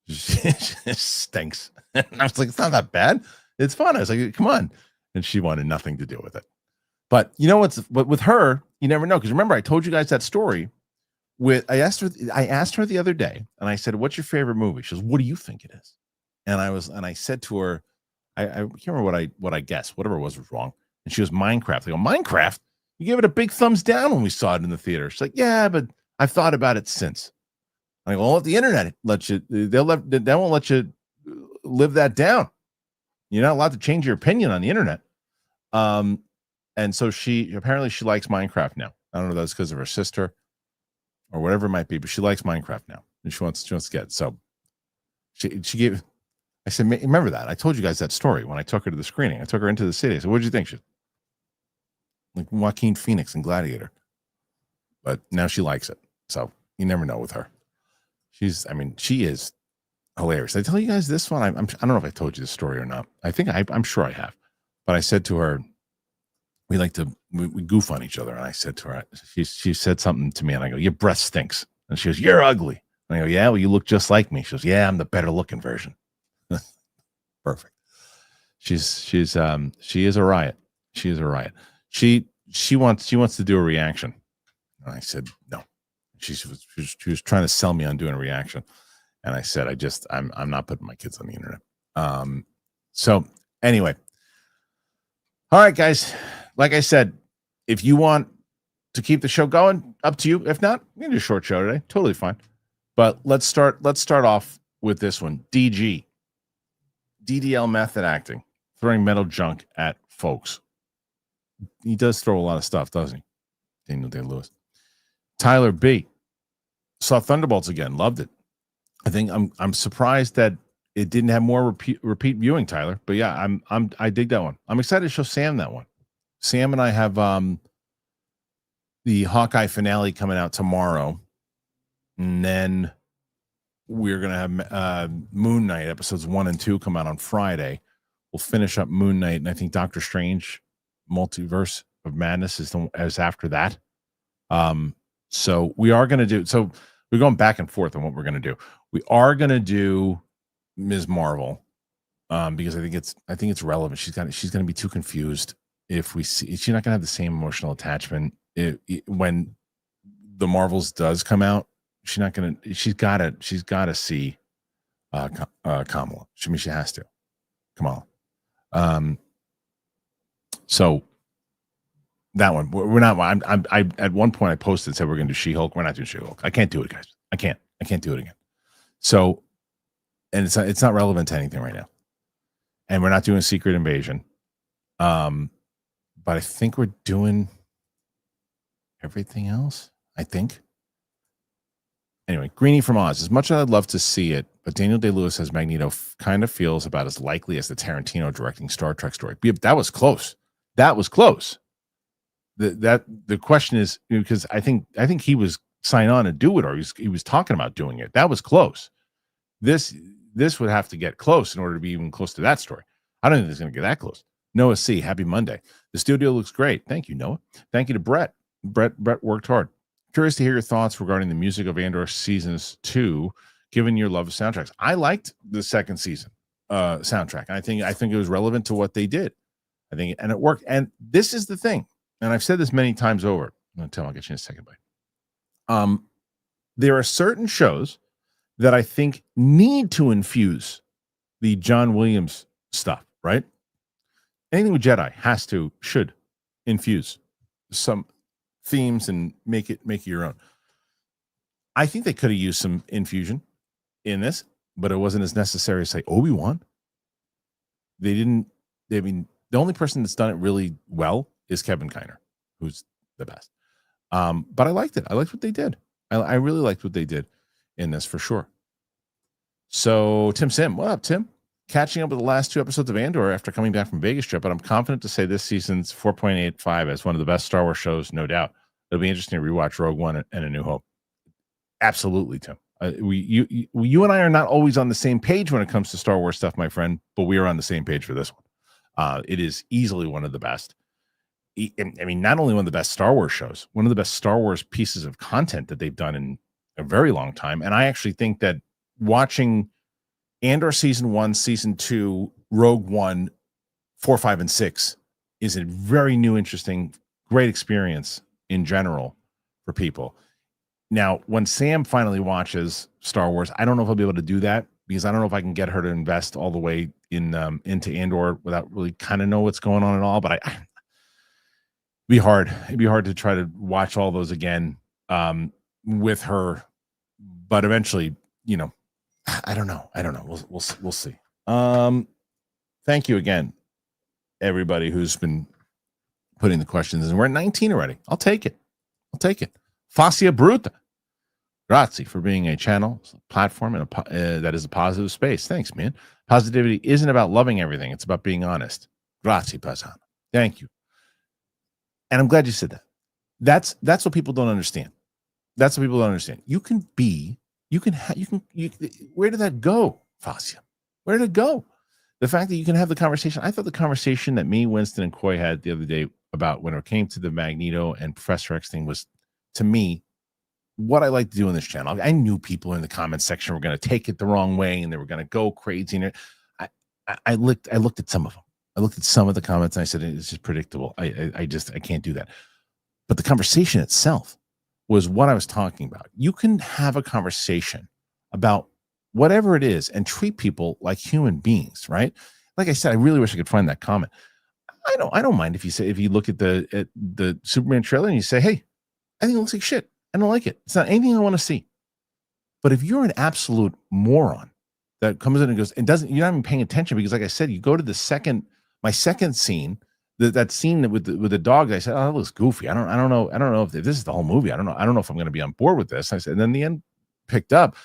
[SPEAKER 1] stinks. And I was like, it's not that bad. It's fun. I was like, come on. And she wanted nothing to do with it. But you know but with her, you never know. Because remember, I told you guys that story I asked her the other day, and I said, what's your favorite movie? She goes, what do you think it is? And I said to her, I can't remember what I guessed. Whatever it was wrong. And she goes, Minecraft. I go, Minecraft? You gave it a big thumbs down when we saw it in the theater. She's like, yeah, but I've thought about it since. I go, well, the internet lets you, they won't let you live that down. You're not allowed to change your opinion on the internet. And so she likes Minecraft now. I don't know if that's because of her sister or whatever it might be, but she likes Minecraft now, and she wants to get it. So she gave. I said, remember that? I told you guys that story when I took her to the screening. I took her into the city. I said, what did you think? She like Joaquin Phoenix in Gladiator. But now she likes it. So you never know with her. She is hilarious. Did I tell you guys this one? I don't know if I told you this story or not. I'm sure I have. But I said to her, we goof on each other. And I said to her, she said something to me, and I go, your breath stinks. And she goes, you're ugly. And I go, yeah, well, you look just like me. She goes, yeah, I'm the better looking version. Perfect. She is a riot. She is a riot. She wants to do a reaction. And I said, no. She was trying to sell me on doing a reaction. And I said, I'm not putting my kids on the internet. So anyway. All right, guys. Like I said, if you want to keep the show going, up to you. If not, we can do a short show today. Totally fine. But let's start off with this one. DG. DDL method acting. Throwing metal junk at folks. He does throw a lot of stuff, doesn't he? Daniel Day-Lewis. Tyler B. Saw Thunderbolts again. Loved it. I think I'm surprised that it didn't have more repeat viewing, Tyler. But yeah, I dig that one. I'm excited to show Sam that one. Sam and I have the Hawkeye finale coming out tomorrow, and then we're going to have Moon Knight episodes 1 and 2 come out on Friday. We'll finish up Moon Knight, and I think Doctor Strange Multiverse of Madness is after that. So we are going to do, so we're going back and forth on what we're going to do. We are going to do Ms. Marvel, because I think it's relevant. She's going to be too confused if we see, she's not going to have the same emotional attachment when the Marvels does come out. She's got to see Kamala. She has to. Kamala. So that one, we're not. I at one point I posted and said we're going to do She-Hulk. We're not doing She-Hulk. I can't do it, guys. I can't do it again. So, and it's not relevant to anything right now. And we're not doing Secret Invasion. But I think we're doing everything else. I think. Anyway, Greenie from Oz. As much as I'd love to see it, but Daniel Day-Lewis as Magneto kind of feels about as likely as the Tarantino directing Star Trek story. That was close. That was close. The question is, because I think he was signed on to do it, or he was talking about doing it. That was close. This would have to get close in order to be even close to that story. I don't think it's going to get that close. Noah C. Happy Monday. The studio looks great. Thank you, Noah. Thank you to Brett. Brett worked hard. Curious to hear your thoughts regarding the music of Andor seasons 2, given your love of soundtracks. I liked the second season soundtrack. I think it was relevant to what they did. I think, and it worked. And this is the thing, and I've said this many times over. I'm going to tell you, I'll get you in a second, buddy. There are certain shows that I think need to infuse the John Williams stuff, right? Anything with Jedi should infuse some themes and make it your own. I think they could have used some infusion in this, but it wasn't as necessary as say Obi-Wan. They didn't. I mean, the only person that's done it really well is Kevin Kiner, who's the best. But I liked it. I liked what they did. I really liked what they did in this for sure. So Tim Sim, what up, Tim? Catching up with the last 2 episodes of Andor after coming back from Vegas trip, but I'm confident to say this season's 4.85 as one of the best Star Wars shows, no doubt. It'll be interesting to rewatch Rogue One and A New Hope. Absolutely, Tim. You and I are not always on the same page when it comes to Star Wars stuff, my friend, but we are on the same page for this one. It is easily one of the best. I mean, not only one of the best Star Wars shows, one of the best Star Wars pieces of content that they've done in a very long time. And I actually think that watching Andor season 1, season 2, Rogue One, 4, 5, and 6 is a very new, interesting, great experience in general for people. Now, when Sam finally watches Star Wars, I don't know if I'll be able to do that because I don't know if I can get her to invest all the way into Andor without really kind of know what's going on at all. But it'd be hard. It'd be hard to try to watch all those again with her. But eventually, I don't know. We'll see. Thank you again, everybody who's been putting the questions in. We're at 19 already. I'll take it. Fascia Bruta. Grazie for being a channel, platform, and that is a positive space. Thanks, man. Positivity isn't about loving everything. It's about being honest. Grazie, Paisano. Thank you. And I'm glad you said that. That's what people don't understand. That's what people don't understand. Where did that go, Fascia? Where did it go? The fact that you can have the conversation. I thought the conversation that me, Winston, and Coy had the other day about when it came to the Magneto and Professor X thing was, to me, what I like to do on this channel. I knew people in the comment section were going to take it the wrong way and they were going to go crazy. And I looked at some of them. I looked at some of the comments and I said, it's just predictable. I can't do that. But the conversation itself was what I was talking about. You can have a conversation about whatever it is and treat people like human beings, right? Like I said, I really wish I could find that comment. I don't mind if you look at the Superman trailer and you say, hey, I think it looks like shit. I don't like it. It's not anything I want to see. But if you're an absolute moron that comes in and goes and doesn't, you're not even paying attention because, like I said, you go to my second scene, that scene with the dog. I said, oh, that looks goofy. I don't know if this is the whole movie. I don't know if I'm going to be on board with this. I said, and then the end picked up.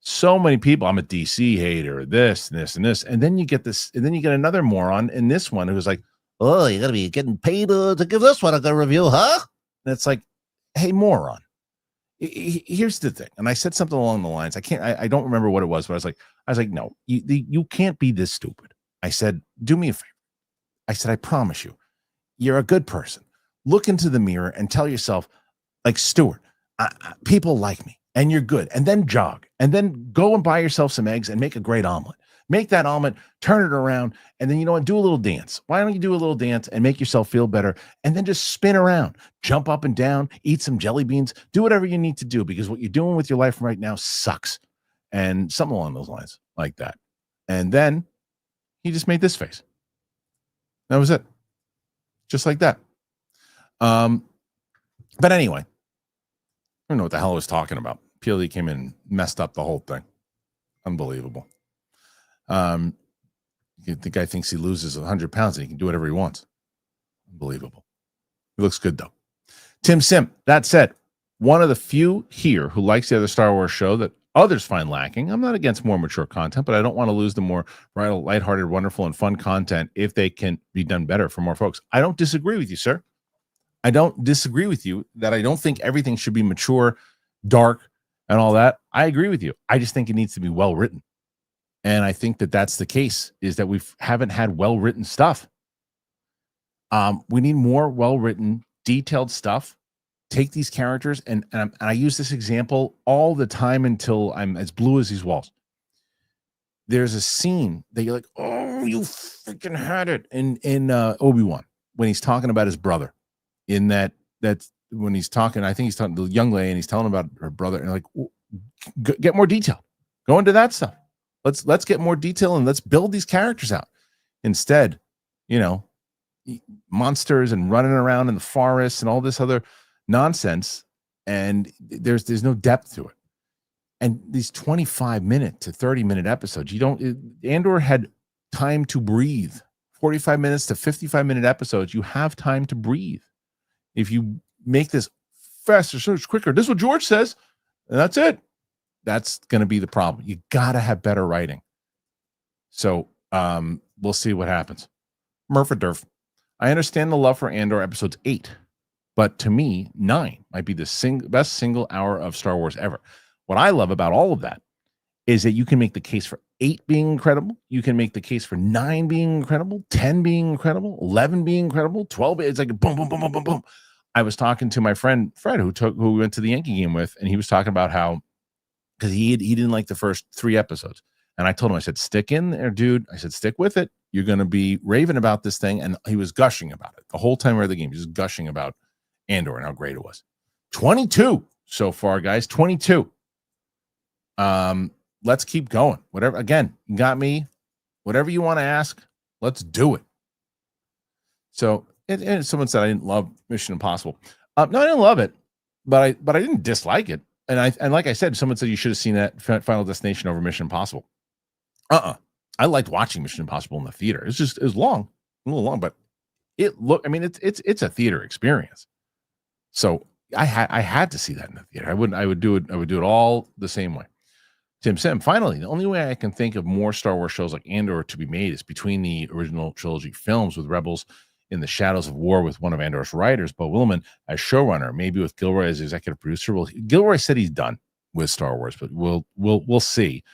[SPEAKER 1] So many people. I'm a DC hater. This and this and this, and then you get this, and then you get another moron in this one who's like, oh, you're gonna be getting paid to give this one a good review, huh? And it's like, hey, moron. Here's the thing, and I said something along the lines. I don't remember what it was, but I was like, no, you can't be this stupid. I said, do me a favor. I said, I promise you, you're a good person. Look into the mirror and tell yourself, like, Stuart, people like me, and you're good. And then jog, and then go and buy yourself some eggs and make a great omelet. Make that omelet, turn it around, and then, you know what, do a little dance. Why don't you do a little dance and make yourself feel better, and then just spin around, jump up and down, eat some jelly beans, do whatever you need to do, because what you're doing with your life right now sucks. And something along those lines, like that. And then he just made this face. That was it. Just like that. But anyway, I don't know what the hell I was talking about. PLD came in and messed up the whole thing. Unbelievable. The guy thinks he loses 100 pounds and he can do whatever he wants. Unbelievable. He looks good, though. Tim Sim, that said, one of the few here who likes the other Star Wars show that others find lacking. I'm not against more mature content, but I don't want to lose the more lighthearted, wonderful, and fun content if they can be done better for more folks. I don't disagree with you, sir. I don't disagree with you that I don't think everything should be mature, dark, and all that. I agree with you. I just think it needs to be well written. And I think that that's the case, is that we haven't had well-written stuff. We need more well-written, detailed stuff. Take these characters, and I use this example all the time until I'm as blue as these walls. There's a scene that you're like, oh, you freaking had it in Obi-Wan, when he's talking about his brother. In that's when he's talking, I think he's talking to the young lady, and he's telling about her brother, and like, get more detail. Go into that stuff. Let's get more detail, and let's build these characters out. Instead, monsters and running around in the forest and all this other nonsense, and there's no depth to it. And these 25-minute to 30-minute episodes, Andor had time to breathe. 45 minutes to 55-minute episodes, you have time to breathe. If you make this faster, so much quicker, this is what George says, and that's it. That's going to be the problem. You got to have better writing. So we'll see what happens. Murphy-Durf. I understand the love for Andor episodes 8, but to me, 9 might be the best single hour of Star Wars ever. What I love about all of that is that you can make the case for 8 being incredible. You can make the case for 9 being incredible, 10 being incredible, 11 being incredible, 12. It's like a boom, boom, boom, boom, boom, boom. I was talking to my friend Fred, who we went to the Yankee game with, and he was talking about how, because he didn't like the first 3 episodes. And I told him, I said, stick in there, dude. I said, stick with it. You're going to be raving about this thing. And he was gushing about it the whole time we were at the game. He was gushing about Andor and how great it was. 22 so far, guys. 22. Let's keep going. Whatever. Again, you got me. Whatever you want to ask, let's do it. So, and someone said I didn't love Mission Impossible. No, I didn't love it, but I didn't dislike it. And like I said, someone said you should have seen that Final Destination over Mission Impossible. I liked watching Mission Impossible in the theater. It was long, a little long, but it's a theater experience. So I had to see that in the theater. I would do it all the same way. Tim Sim, finally, the only way I can think of more Star Wars shows like Andor to be made is between the original trilogy films with Rebels in the Shadows of War with one of Andor's writers, Bo Willimon, as showrunner, maybe with Gilroy as executive producer. Well, Gilroy said he's done with Star Wars, but we'll see.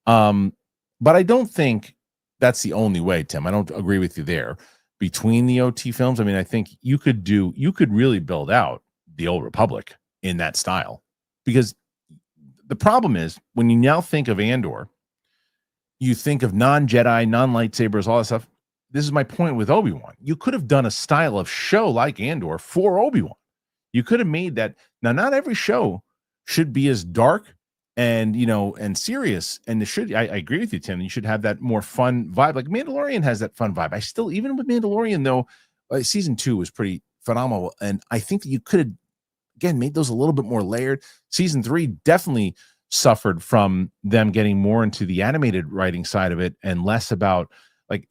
[SPEAKER 1] But I don't think that's the only way, Tim. I don't agree with you there. Between the OT films, I mean, I think you could really build out the Old Republic in that style, because the problem is when you now think of Andor, you think of non-Jedi, non-lightsabers, all that stuff. This is my point with Obi-Wan. You could have done a style of show like Andor for Obi-Wan. You could have made that. Now, not every show should be as dark and serious. And I agree with you, Tim. You should have that more fun vibe. Like Mandalorian has that fun vibe. Even with Mandalorian, though, season 2 was pretty phenomenal. And I think that you could have, again, made those a little bit more layered. Season 3 definitely suffered from them getting more into the animated writing side of it and less about like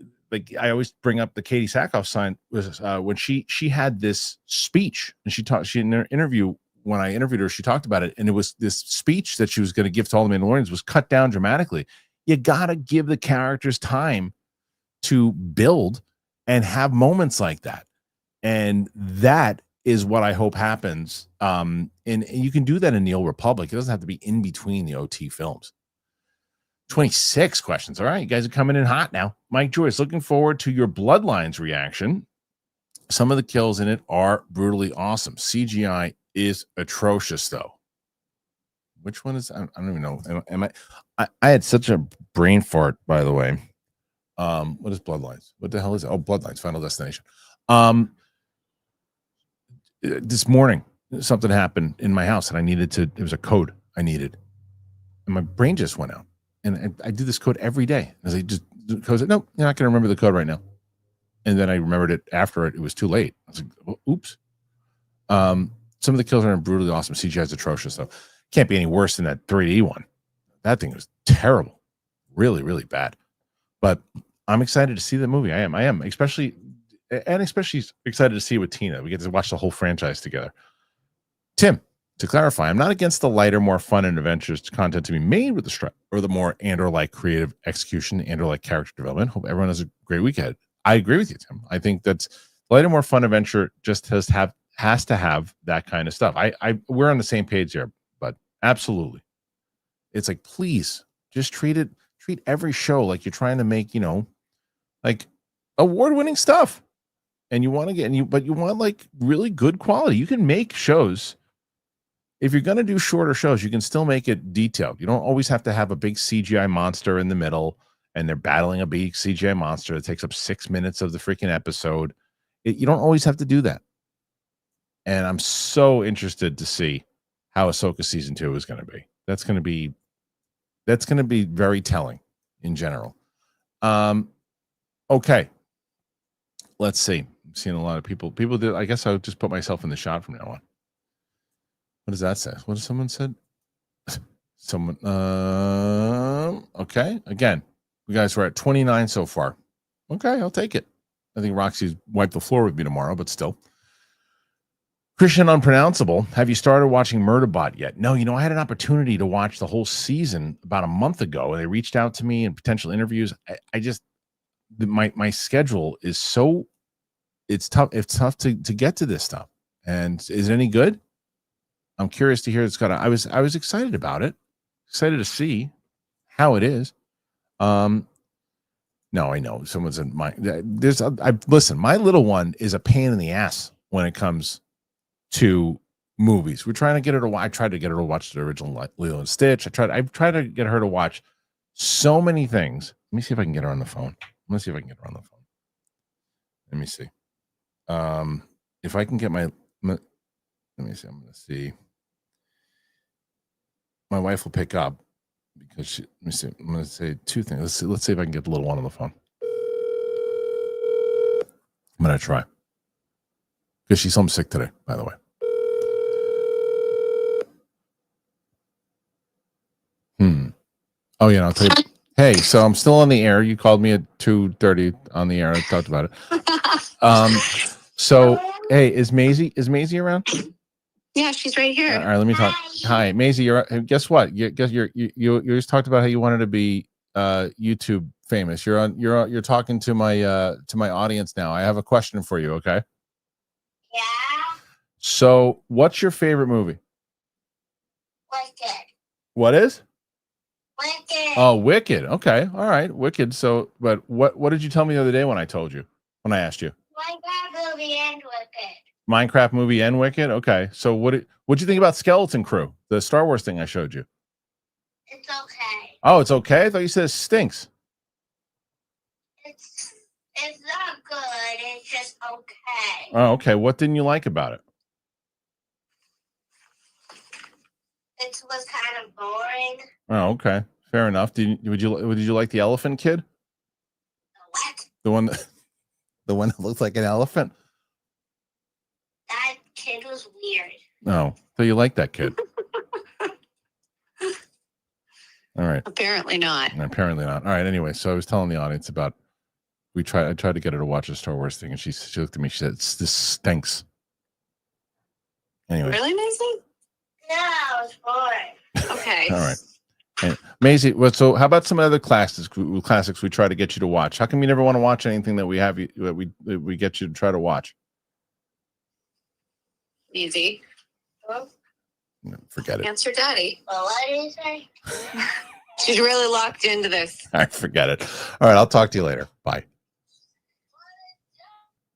[SPEAKER 1] I always bring up the Katie Sackhoff sign was when she had this speech, and she in her interview, when I interviewed her, she talked about it, and it was this speech that she was going to give to all the Mandalorians was cut down dramatically. You got to give the characters time to build and have moments like that. And that is what I hope happens. And you can do that in the Old Republic. It doesn't have to be in between the OT films. 26 questions. All right, you guys are coming in hot now. Mike Joyce, looking forward to your Bloodlines reaction. Some of the kills in it are brutally awesome. CGI is atrocious, though. Which one is? I don't even know. Am I had such a brain fart, by the way. What is Bloodlines? What the hell is it? Oh, Bloodlines, Final Destination. This morning, something happened in my house, and I needed to. It was a code I needed, and my brain just went out. And I do this code every day. As I just code it, nope, you're not going to remember the code right now. And then I remembered it after it was too late. I was like, oh, oops. Some of the kills are brutally awesome. CGI is atrocious, though. Can't be any worse than that 3D one. That thing was terrible. Really, really bad. But I'm excited to see the movie. I am. Especially excited to see it with Tina. We get to watch the whole franchise together. Tim, to clarify, I'm not against the lighter, more fun and adventures content to be made with the strap, or the more and/or creative execution and/or character development. Hope everyone has a great weekend. I agree with you, Tim. I think that's lighter, more fun adventure just has to have that kind of stuff. We're on the same page here, but absolutely, it's please just treat every show like you're trying to make award-winning stuff, and you want to but you want really good quality. You can make shows. If you're going to do shorter shows, you can still make it detailed. You don't always have to have a big CGI monster in the middle and they're battling a big CGI monster that takes up 6 minutes of the freaking episode. You don't always have to do that. And I'm so interested to see how Ahsoka season 2 is going to be. That's going to be very telling in general. Okay. Let's see. I'm seeing a lot of people did. I guess I'll just put myself in the shot from now on. What does that say? What has someone said? Someone, okay. Again, you guys were at 29 so far. Okay, I'll take it. I think Roxy's wiped the floor with me tomorrow, but still. Kristian Unpronounceable, have you started watching Murderbot yet? No, I had an opportunity to watch the whole season about a month ago, and they reached out to me in potential interviews. I just, my schedule is so, it's tough. It's tough to get to this stuff. And is it any good? I'm curious to hear it's got. I was excited about it. Excited to see how it is. No, I know someone's in my. Listen. My little one is a pain in the ass when it comes to movies. We're trying to get her to. I tried to get her to watch the original Lilo and Stitch. I tried to get her to watch so many things. Let me see if I can get her on the phone. Let me see. If I can get my. Let me see. I'm going to see. My wife will pick up because let me see. I'm going to say two things. Let's see if I can get the little one on the phone. I'm going to try because she's homesick today, by the way. Oh, yeah. I'll tell you. Hey, so I'm still on the air. You called me at 2:30 on the air. I talked about it. So, hey, is Maisie around?
[SPEAKER 2] Yeah, she's right here.
[SPEAKER 1] All right, let me talk. Hi, Maisie. Guess what? You just talked about how you wanted to be YouTube famous. You're talking to my audience now. I have a question for you. Okay.
[SPEAKER 2] Yeah.
[SPEAKER 1] So, what's your favorite movie?
[SPEAKER 2] Wicked.
[SPEAKER 1] What is?
[SPEAKER 2] Wicked.
[SPEAKER 1] Oh, Wicked. Okay. All right, Wicked. So, but what did you tell me the other day when I asked you?
[SPEAKER 2] Minecraft movie and Wicked.
[SPEAKER 1] Minecraft movie and Wicked. Okay. So what'd you think about Skeleton Crew, the Star Wars thing I showed you?
[SPEAKER 2] It's okay.
[SPEAKER 1] Oh, it's okay. I thought you said it stinks.
[SPEAKER 2] It's not good. It's just okay.
[SPEAKER 1] Oh, okay. What didn't you like about it?
[SPEAKER 2] It was kind of boring.
[SPEAKER 1] Oh, okay. Fair enough. Did you like the elephant kid?
[SPEAKER 2] What?
[SPEAKER 1] The one that looks like an elephant?
[SPEAKER 2] That kid was weird.
[SPEAKER 1] Oh, so you like that kid? All right.
[SPEAKER 2] Apparently not.
[SPEAKER 1] Apparently not. All right. Anyway, so I was telling the audience about I tried to get her to watch a Star Wars thing, and she looked at me. She said, "This stinks." Anyway.
[SPEAKER 2] Really, Maisie? No, it's boring. Okay.
[SPEAKER 1] All right. And Maisie, so how about some other classics we try to get you to watch? How come you never want to watch anything that we get you to try to watch?
[SPEAKER 3] Easy. Well,
[SPEAKER 1] forget it.
[SPEAKER 3] answer Daddy.
[SPEAKER 2] Well, what did you say?
[SPEAKER 3] She's really locked into this.
[SPEAKER 1] I forget it. All right, I'll talk to you later. Bye.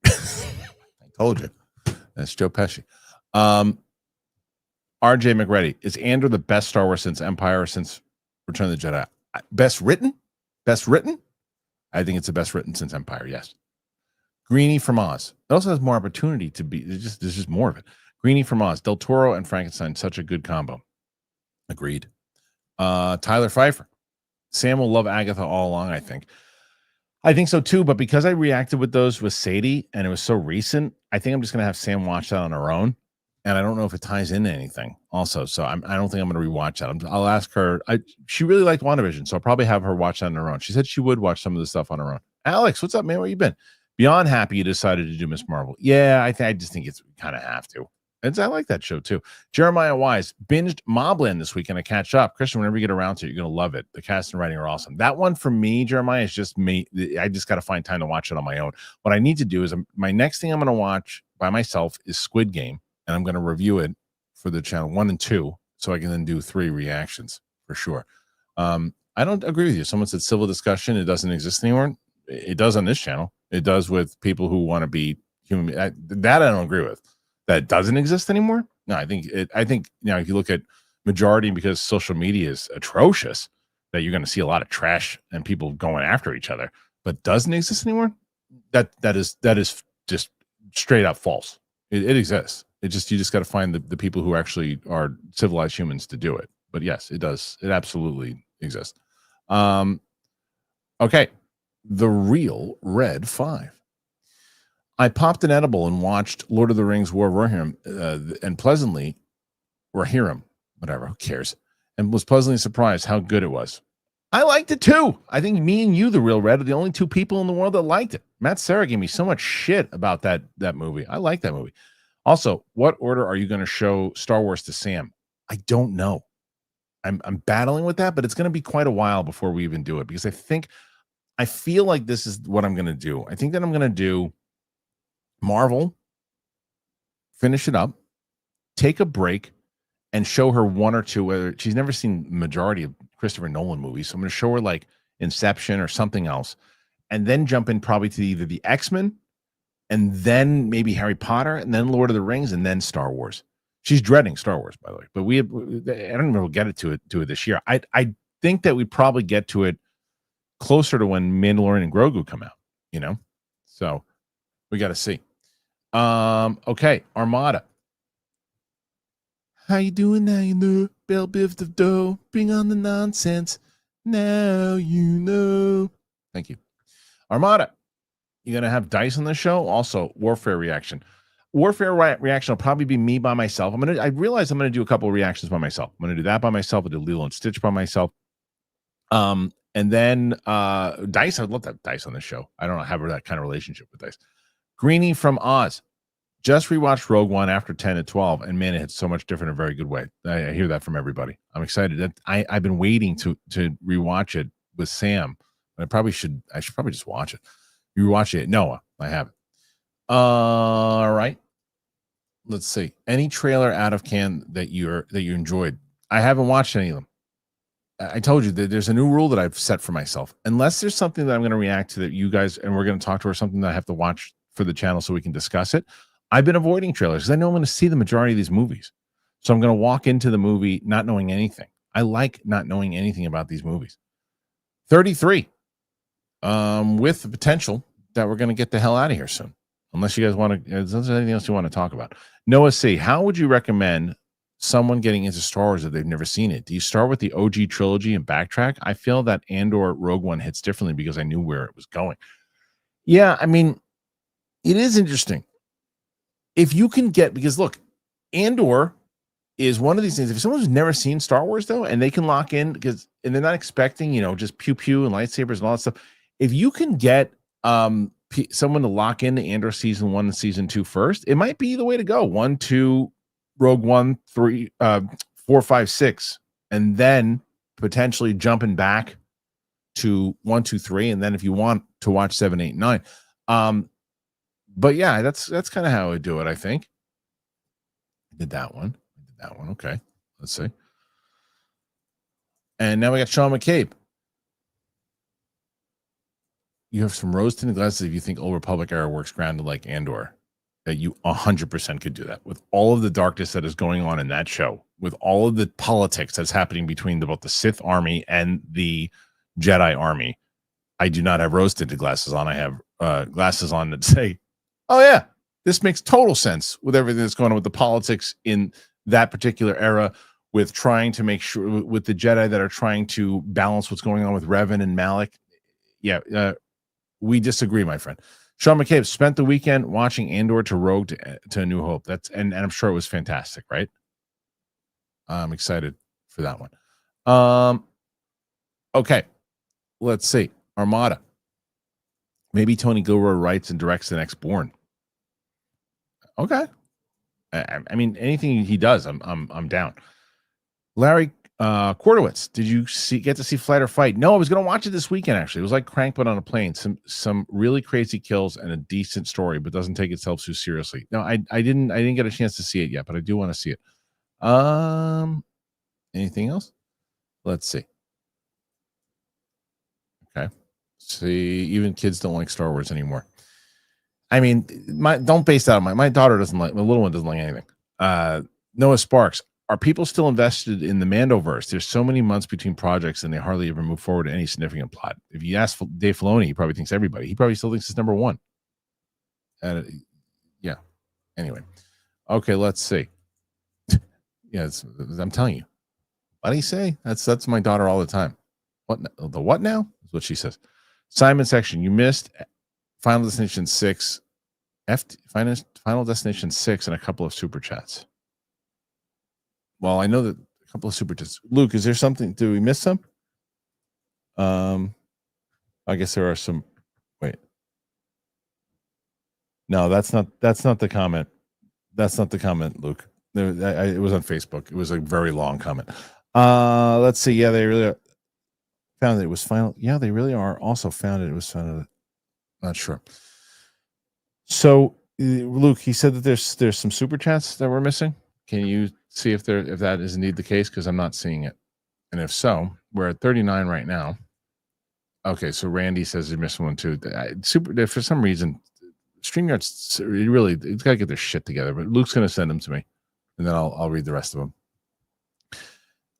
[SPEAKER 1] I told you. That's Joe Pesci. RJ McReady, is Andor the best Star Wars since Empire or since Return of the Jedi? Best written? Best written? I think it's the best written since Empire, yes. Greenie from Oz. It also has more opportunity to be. There's just more of it. Greenie from Oz. Del Toro and Frankenstein, such a good combo. Agreed. Tyler Pfeiffer. Sam will love Agatha all along, I think. I think so too, but because I reacted with those with Sadie and it was so recent, I think I'm just going to have Sam watch that on her own. And I don't know if it ties into anything also. So I don't think I'm going to rewatch that. I'll ask her. She really liked WandaVision, so I'll probably have her watch that on her own. She said she would watch some of the stuff on her own. Alex, what's up, man? Where you been? Beyond happy you decided to do Miss Marvel. Yeah, I just think it's kind of have to. I like that show too. Jeremiah Wise binged Mobland this weekend to catch up. Kristian, whenever you get around to it, you're going to love it. The cast and writing are awesome. That one for me, Jeremiah, is just me. I just got to find time to watch it on my own. What I need to do is my next thing I'm going to watch by myself is Squid Game, and I'm going to review it for the channel 1 and 2, so I can then do 3 reactions for sure. I don't agree with you. Someone said civil discussion. It doesn't exist anymore. It does on this channel. It does with people who want to be human. That I don't agree with. That doesn't exist anymore. No, I think if you look at majority, because social media is atrocious, that you're going to see a lot of trash and people going after each other, but doesn't exist anymore. That is just straight up false. It exists. You just got to find the people who actually are civilized humans to do it. But yes, it does. It absolutely exists. Okay. The Real Red 5. I popped an edible and watched Lord of the Rings War of Rohirrim and Rohirrim, whatever, who cares, and was pleasantly surprised how good it was. I liked it too. I think me and you, The Real Red, are the only 2 people in the world that liked it. Matt Serra gave me so much shit about that movie. I like that movie. Also, what order are you going to show Star Wars to Sam? I don't know. I'm battling with that, but it's going to be quite a while before we even do it, because I feel like this is what I'm going to do. I think that I'm going to do Marvel, finish it up, take a break, and show her 1 or 2. Whether she's never seen the majority of Christopher Nolan movies, so I'm going to show her like Inception or something else, and then jump in probably to either the X-Men, and then maybe Harry Potter, and then Lord of the Rings, and then Star Wars. She's dreading Star Wars, by the way, but I don't know if we'll get to it this year. I think that we probably get to it closer to when Mandalorian and Grogu come out. So we got to see. Okay, Armada. How you doing now? You know, Bell Biv the dough. Bring on the nonsense. Now you know. Thank you, Armada. You gonna have dice on the show? Also, Warfare reaction. Warfare reaction will probably be me by myself. I realize I'm gonna do a couple of reactions by myself. I'm gonna do that by myself. I'll do Lilo and Stitch by myself. And then Dice, I'd love to have Dice on the show. I don't have that kind of relationship with Dice. Greenie from Oz. Just rewatched Rogue One after 10 to 12, and man, it hits so much different in a very good way. I hear that from everybody. I'm excited. That I've been waiting to rewatch it with Sam. I should probably just watch it. You watch it, Noah? I haven't. All right. Let's see. Any trailer out of can that you enjoyed? I haven't watched any of them. I told you that there's a new rule that I've set for myself. Unless there's something that I'm going to react to that you guys, and we're going to talk to, or something that I have to watch for the channel so we can discuss it, I've been avoiding trailers because I know I'm going to see the majority of these movies. So I'm going to walk into the movie not knowing anything. I like not knowing anything about these movies. 33. With the potential that we're going to get the hell out of here soon. Unless you guys want to, is there anything else you want to talk about? Noah C., how would you recommend someone getting into Star Wars if they've never seen it? Do you start with the OG trilogy and backtrack? I feel that Andor Rogue One hits differently because I knew where it was going. Yeah, I mean, it is interesting. If you can get, because look, Andor is one of these things. If someone's never seen Star Wars, though, and they can lock in, and they're not expecting, just pew pew and lightsabers and all that stuff. If you can get someone to lock into Andor season 1 and season 2 first, it might be the way to go. 1, 2, Rogue One, 3, 4, 5, 6, and then potentially jumping back to 1, 2, 3, and then if you want to watch 7, 8, 9. But yeah, that's kind of how I would do it, I think. Did that one. Okay. Let's see. And now we got Sean McCabe. You have some rose-tinted glasses if you think Old Republic era works grounded like Andor. That you 100% could do that with all of the darkness that is going on in that show, with all of the politics that's happening between both the Sith army and the Jedi army. I do not have rose-tinted glasses on. I have glasses on that say, oh yeah, this makes total sense with everything that's going on with the politics in that particular era, with trying to make sure with the Jedi that are trying to balance what's going on with Revan and Malik. Yeah, we disagree, my friend. Sean McCabe spent the weekend watching Andor to Rogue to A New Hope. That's and I'm sure it was fantastic, right? I'm excited for that one. Okay, let's see. Armada. Maybe Tony Gilroy writes and directs the next Bourne. Okay. I mean, anything he does, I'm down. Larry Kortowitz, did you get to see Flight or Fight? No, I was going to watch it this weekend. Actually, it was like Crank but on a plane. Some really crazy kills and a decent story, but doesn't take itself too seriously. No, I didn't get a chance to see it yet, but I do want to see it. Anything else? Let's see. Okay. See, even kids don't like Star Wars anymore. I mean, don't base that on my daughter doesn't like, the little one doesn't like anything. Noah Sparks, are people still invested in the Mandoverse? There's so many months between projects and they hardly ever move forward to any significant plot. If you ask Dave Filoni, he probably thinks everybody. He probably still thinks it's number one. Yeah. Anyway. Okay, let's see. Yeah, I'm telling you. What do you say? That's my daughter all the time. The what now? Is what she says. Simon Section, you missed Final Destination 6. Final Destination 6 and a couple of super chats. Well, I know that a couple of super chats. Luke, is there something? Did we miss some? I guess there are some. Wait. No, that's not the comment. That's not the comment, Luke. It was on Facebook. It was a very long comment. Let's see. Yeah, they really found that it was final. Yeah, they really are. Also found it was found. Not sure. So, Luke, he said that there's some super chats that we're missing. Can you see if that is indeed the case? Because I'm not seeing it. And if so, we're at 39 right now. Okay, so Randy says he missed one too. For some reason, StreamYard's it's got to get their shit together. But Luke's going to send them to me, and then I'll read the rest of them.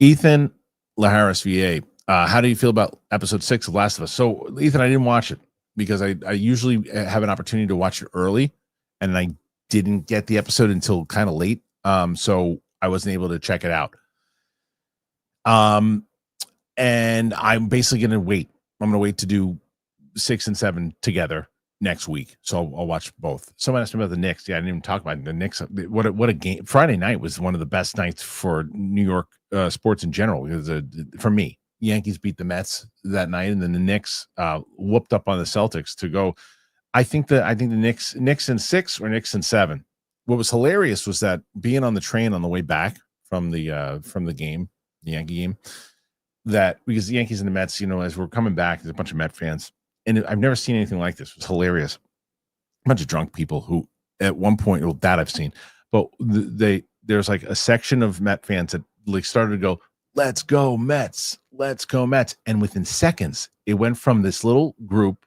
[SPEAKER 1] Ethan Laharis VA, how do you feel about episode 6 of Last of Us? So, Ethan, I didn't watch it because I usually have an opportunity to watch it early, and I didn't get the episode until kind of late. So I wasn't able to check it out. And I'm basically going to wait. I'm going to wait to do 6 and 7 together next week. So I'll watch both. Someone asked me about the Knicks. Yeah, I didn't even talk about the Knicks. What a game. Friday night was one of the best nights for New York sports in general. Because for me, Yankees beat the Mets that night, and then the Knicks whooped up on the Celtics to go. I think the Knicks in 6 or Knicks in 7. What was hilarious was that being on the train on the way back from the game, the Yankee game, that because the Yankees and the Mets, as we're coming back, there's a bunch of Met fans, and I've never seen anything like this. It was hilarious. A bunch of drunk people who, at one point, well, that I've seen, but there's like a section of Met fans that like started to go, "Let's go Mets, let's go Mets," and within seconds, it went from this little group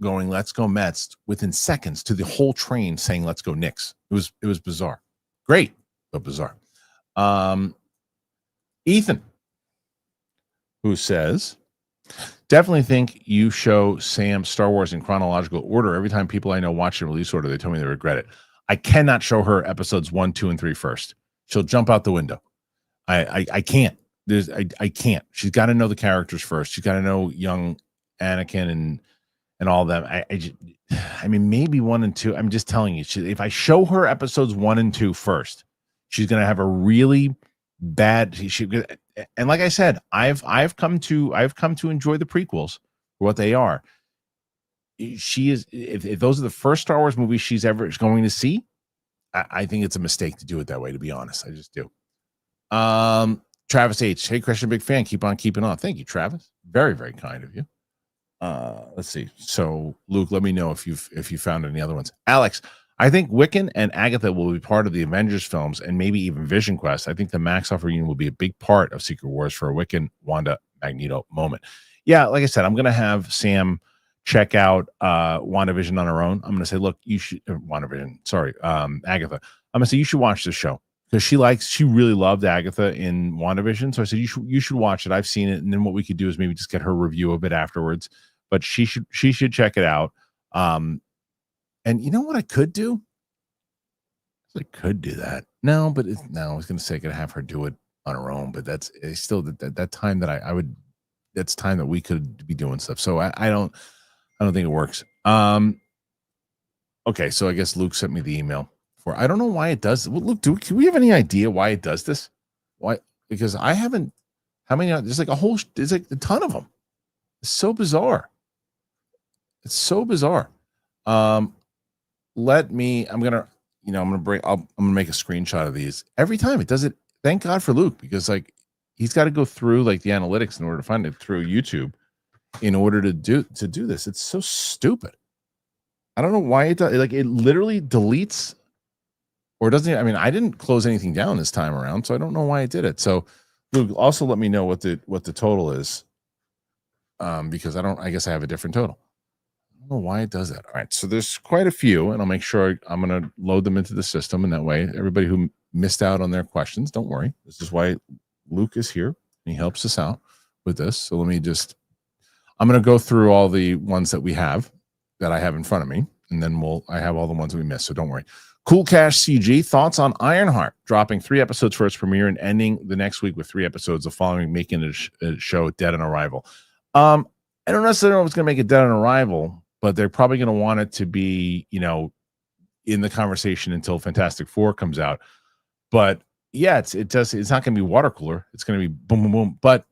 [SPEAKER 1] going "Let's go Mets" within seconds to the whole train saying "Let's go Knicks." It was bizarre, great but bizarre. Ethan, who says, definitely think you show Sam Star Wars in chronological order. Every time people I know watch the release order, they tell me they regret it. I cannot show her episodes 1, 2, and 3 first. She'll jump out the window. I can't. I can't. She's got to know the characters first. She's got to know young Anakin and all them. I mean, maybe 1 and 2. I'm just telling you, if I show her episodes 1 and 2 first, she's gonna have a really bad. And like I said, I've come to enjoy the prequels for what they are. She is. If those are the first Star Wars movies she's ever going to see, I think it's a mistake to do it that way. To be honest, I just do. Travis H. Hey, Kristian, big fan. Keep on keeping on. Thank you, Travis. Very, very kind of you. Let's see. So, Luke, let me know if you found any other ones. Alex, I think Wiccan and Agatha will be part of the Avengers films and maybe even Vision Quest. I think the Maxoff reunion will be a big part of Secret Wars for a Wiccan Wanda Magneto moment. Yeah, like I said, I'm going to have Sam check out WandaVision on her own. I'm going to say, look, you should WandaVision. Sorry, Agatha. I'm going to say you should watch this show because she really loved Agatha in WandaVision. So I said you should watch it. I've seen it, and then what we could do is maybe just get her review of it afterwards. But she should check it out. And you know what I could do? I could do that. No, but I was going to say I could have her do it on her own, but that's still that time that I would. That's time that we could be doing stuff. So I don't think it works. Okay, so I guess Luke sent me the email for. I don't know why it does. Well, Luke, can we have any idea why it does this? Why? Because I haven't. How many? There's like there's like a ton of them. It's so bizarre. It's so bizarre. Let me. I'm gonna make a screenshot of these every time it does it. Thank God for Luke, because like he's got to go through like the analytics in order to find it through YouTube in order to do this. It's so stupid. I don't know why it does. Like it literally deletes or doesn't. I mean, I didn't close anything down this time around, so I don't know why it did it. So Luke, also let me know what the total is, because I guess I have a different total. I don't know why it does that. All right, so there's quite a few, and I'll make sure I'm going to load them into the system, and that way everybody who missed out on their questions, don't worry. This is why Luke is here. He helps us out with this. So I'm going to go through all the ones that I have in front of me, and then I have all the ones that we missed. So don't worry. Cool Cash CG, thoughts on Ironheart dropping 3 episodes for its premiere and ending the next week with 3 episodes the following, making a show dead on arrival. I don't necessarily know if it's going to make it dead on arrival, but they're probably going to want it to be, in the conversation until Fantastic Four comes out. But yeah, it's not going to be water cooler. It's going to be boom, boom, boom. But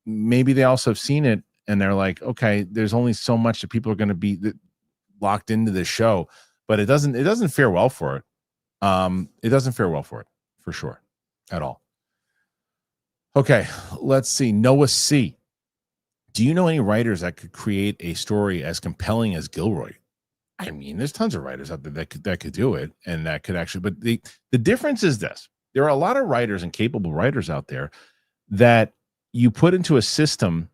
[SPEAKER 1] maybe they also have seen it and they're like, okay, there's only so much that people are going to be locked into this show, but it doesn't fare well for it. It doesn't fare well for it for sure at all. Okay, let's see. Noah C. Do you know any writers that could create a story as compelling as Gilroy? I mean, there's tons of writers out there that could do it, and that could actually. But the difference is this: there are a lot of writers and capable writers out there that you put into a system,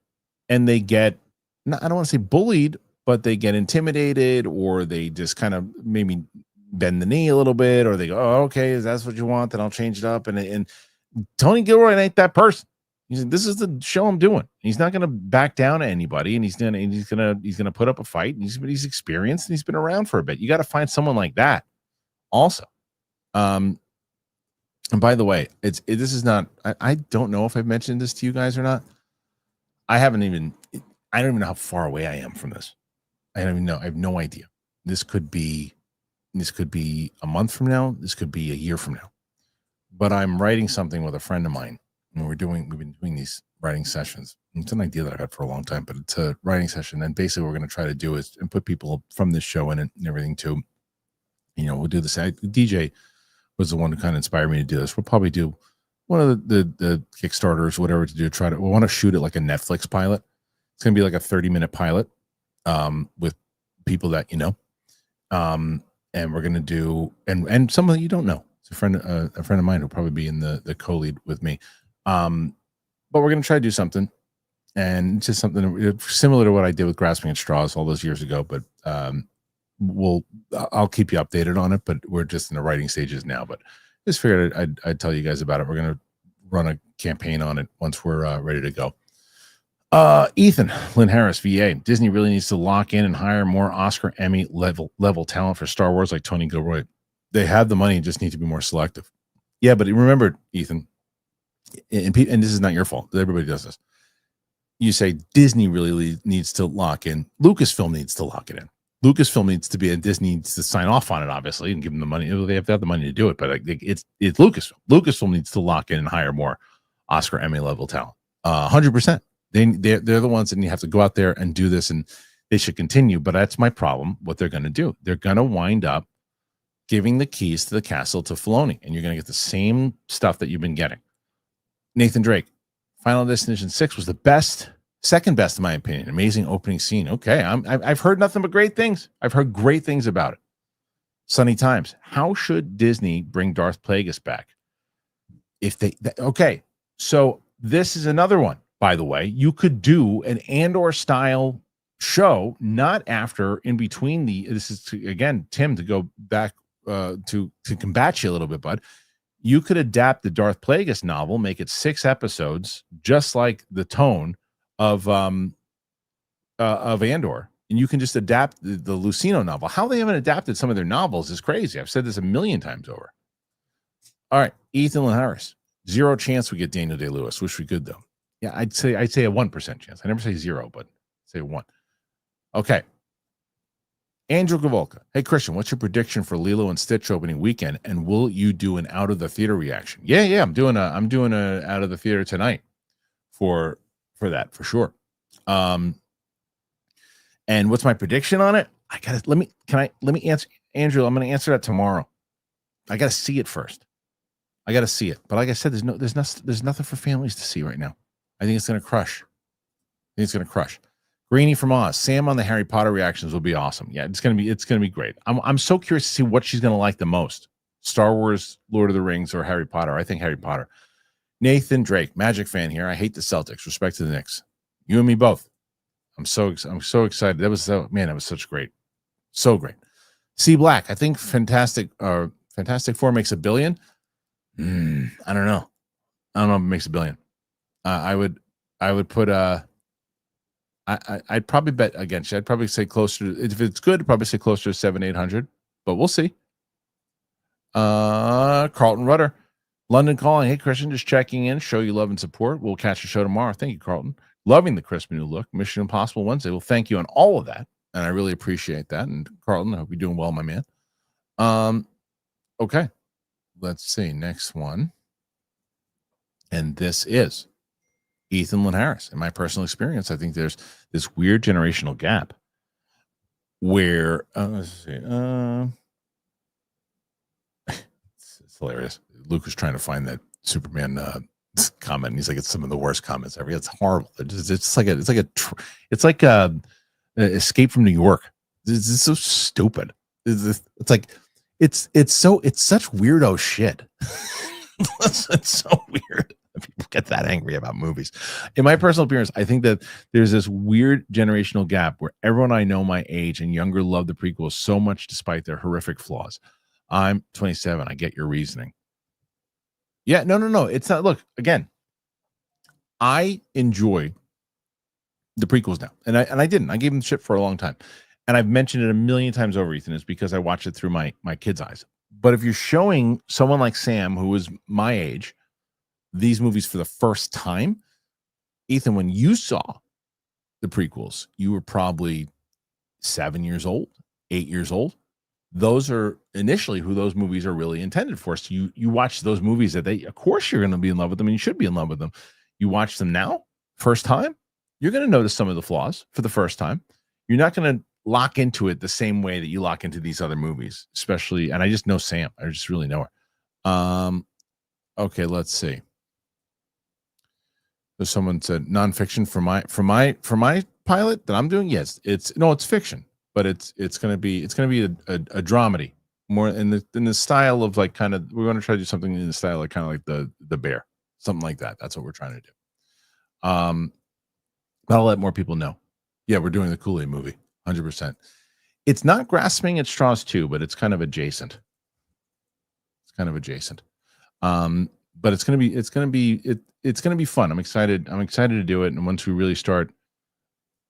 [SPEAKER 1] and they get, I don't want to say bullied, but they get intimidated, or they just kind of maybe bend the knee a little bit, or they go, "Oh, okay, if that's what you want, then I'll change it up." And Tony Gilroy ain't that person. This is the show I'm doing. He's not going to back down to anybody, and he's gonna put up a fight. And he's experienced, and he's been around for a bit. You got to find someone like that, also. And by the way, this is not. I don't know if I've mentioned this to you guys or not. I don't even know how far away I am from this. I don't even know. I have no idea. This could be a month from now. This could be a year from now. But I'm writing something with a friend of mine. And we've been doing these writing sessions. It's an idea that I've had for a long time, but it's a writing session. And basically what we're going to try to do is and put people from this show in it and everything too. We'll do this. DJ was the one who kind of inspired me to do this. We'll probably do one of the Kickstarters, whatever to do. We want to shoot it like a Netflix pilot. It's going to be like a 30-minute pilot with people that, and we're going to do, and someone that you don't know. It's a friend of mine who'll probably be in the co-lead with me. But we're going to try to do something, and it's just something similar to what I did with Grasping at Straws all those years ago. But I'll keep you updated on it. But we're just in the writing stages now. But just figured I'd tell you guys about it. We're going to run a campaign on it once we're ready to go. Ethan Lynn Harris, VA. Disney really needs to lock in and hire more Oscar, Emmy level talent for Star Wars like Tony Gilroy. They have the money, just need to be more selective. Yeah, but remember, Ethan, and this is not your fault. Everybody does this. You say Disney really needs to lock in. Lucasfilm needs to lock it in. Lucasfilm needs to be, and Disney needs to sign off on it, obviously, and give them the money. They have to have the money to do it, but it's Lucasfilm. Lucasfilm needs to lock in and hire more Oscar, Emmy level talent. 100%. They're the ones that you have to go out there and do this, and they should continue. But that's my problem. What they're going to do, they're going to wind up giving the keys to the castle to Filoni, and you're going to get the same stuff that you've been getting. Nathan Drake, Final Destination 6 was the best, second best in my opinion. Amazing opening scene. Okay, I've heard nothing but great things. I've heard great things about it. Sunny Times. How should Disney bring Darth Plagueis back? If they okay, so this is another one. By the way, you could do an Andor style show, not after in between the. This is again, Tim, to go back to combat you a little bit, bud. You could adapt the Darth Plagueis novel, make it 6 episodes, just like the tone of Andor, and you can just adapt the Lucino novel. How they haven't adapted some of their novels is crazy. I've said this a million times over. All right, Ethan Harris. 0 chance we get Daniel Day-Lewis. Wish we could though. Yeah, I'd say a 1% chance. I never say 0, but say 1. Okay. Andrew Gavolka. Hey Kristian, what's your prediction for Lilo and Stitch opening weekend? And will you do an out of the theater reaction? Yeah. I'm doing a out of the theater tonight for that for sure. And what's my prediction on it? Let me answer, Andrew. I'm going to answer that tomorrow. I got to see it first. I got to see it. But like I said, there's nothing for families to see right now. I think it's going to crush. Greenie from Oz. Sam on the Harry Potter reactions will be awesome. Yeah, it's going to be great. I'm so curious to see what she's going to like the most. Star Wars, Lord of the Rings, or Harry Potter. I think Harry Potter. Nathan Drake, Magic fan here. I hate the Celtics. Respect to the Knicks. You and me both. I'm so excited. That was such great. So great. C Black. I think Fantastic Four makes $1 billion. I don't know if it makes $1 billion. I would put I'd probably bet against you. I'd probably say closer to, if it's good, I'd probably say closer to 700-800, but we'll see. Carlton Rudder, London calling. Hey Kristian, just checking in. Show you love and support. We'll catch the show tomorrow. Thank you, Carlton. Loving the crisp new look. Mission Impossible Wednesday. Well, thank you on all of that, and I really appreciate that. And Carlton, I hope you're doing well, my man. Okay, let's see next one, and this is Ethan Lynn Harris. In my personal experience, I think there's this weird generational gap where let's see, it's hilarious. Luke was trying to find that Superman comment, and he's like, it's some of the worst comments ever. It's horrible. It's like Escape from New York. It's so stupid. It's such weirdo shit. It's so weird. People get that angry about movies. In my personal appearance, I think that there's this weird generational gap where everyone I know my age and younger love the prequels so much despite their horrific flaws. I'm 27. I get your reasoning. Yeah, no. It's not. Look, again, I enjoy the prequels now. And I didn't. I gave them shit for a long time. And I've mentioned it a million times over, Ethan, is because I watched it through my kids' eyes. But if you're showing someone like Sam, who was my age, these movies for the first time, Ethan, when you saw the prequels, you were probably 7 years old, 8 years old. Those are initially who those movies are really intended for. So you watch those movies that of course you're going to be in love with them, and you should be in love with them. You watch them now, first time, you're going to notice some of the flaws for the first time. You're not going to lock into it the same way that you lock into these other movies, especially, and I just know Sam. I just really know her. Okay, let's see. So someone said nonfiction for my pilot that I'm doing. Yes, it's fiction, but it's gonna be a dramedy, more in the style of like kind of, we're going to try to do something in the style of kind of like the Bear, something like that. That's what we're trying to do. But I'll let more people know. Yeah, we're doing the Kool-Aid movie, 100%. It's not grasping at straws too, but it's kind of adjacent. But it's gonna be fun. I'm excited to do it. And once we really start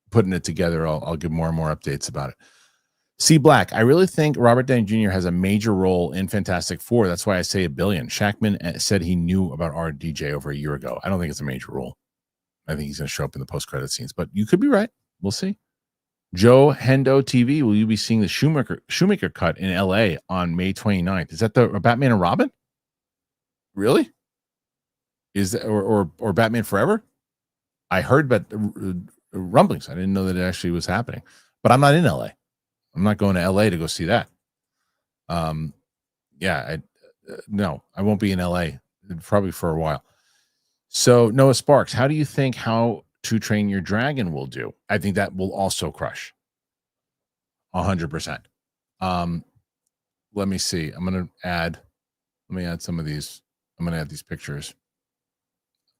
[SPEAKER 1] putting it together, I'll give more and more updates about it. C Black, I really think Robert Downey Jr. has a major role in Fantastic Four. That's why I say $1 billion. Shackman said he knew about RDJ over a year ago. I don't think it's a major role. I think he's going to show up in the post-credit scenes, but you could be right. We'll see. Joe Hendo TV, will you be seeing the Shoemaker cut in LA on May 29th? Is that the Batman and Robin? Really? Is that, or Batman Forever? I heard about rumblings. I didn't know that it actually was happening. But I'm not in LA. I'm not going to LA to go see that. No, I won't be in LA probably for a while. So Noah Sparks, how do you think How to Train Your Dragon will do? I think that will also crush 100%. let me see. Let me add some of these. I'm going to add these pictures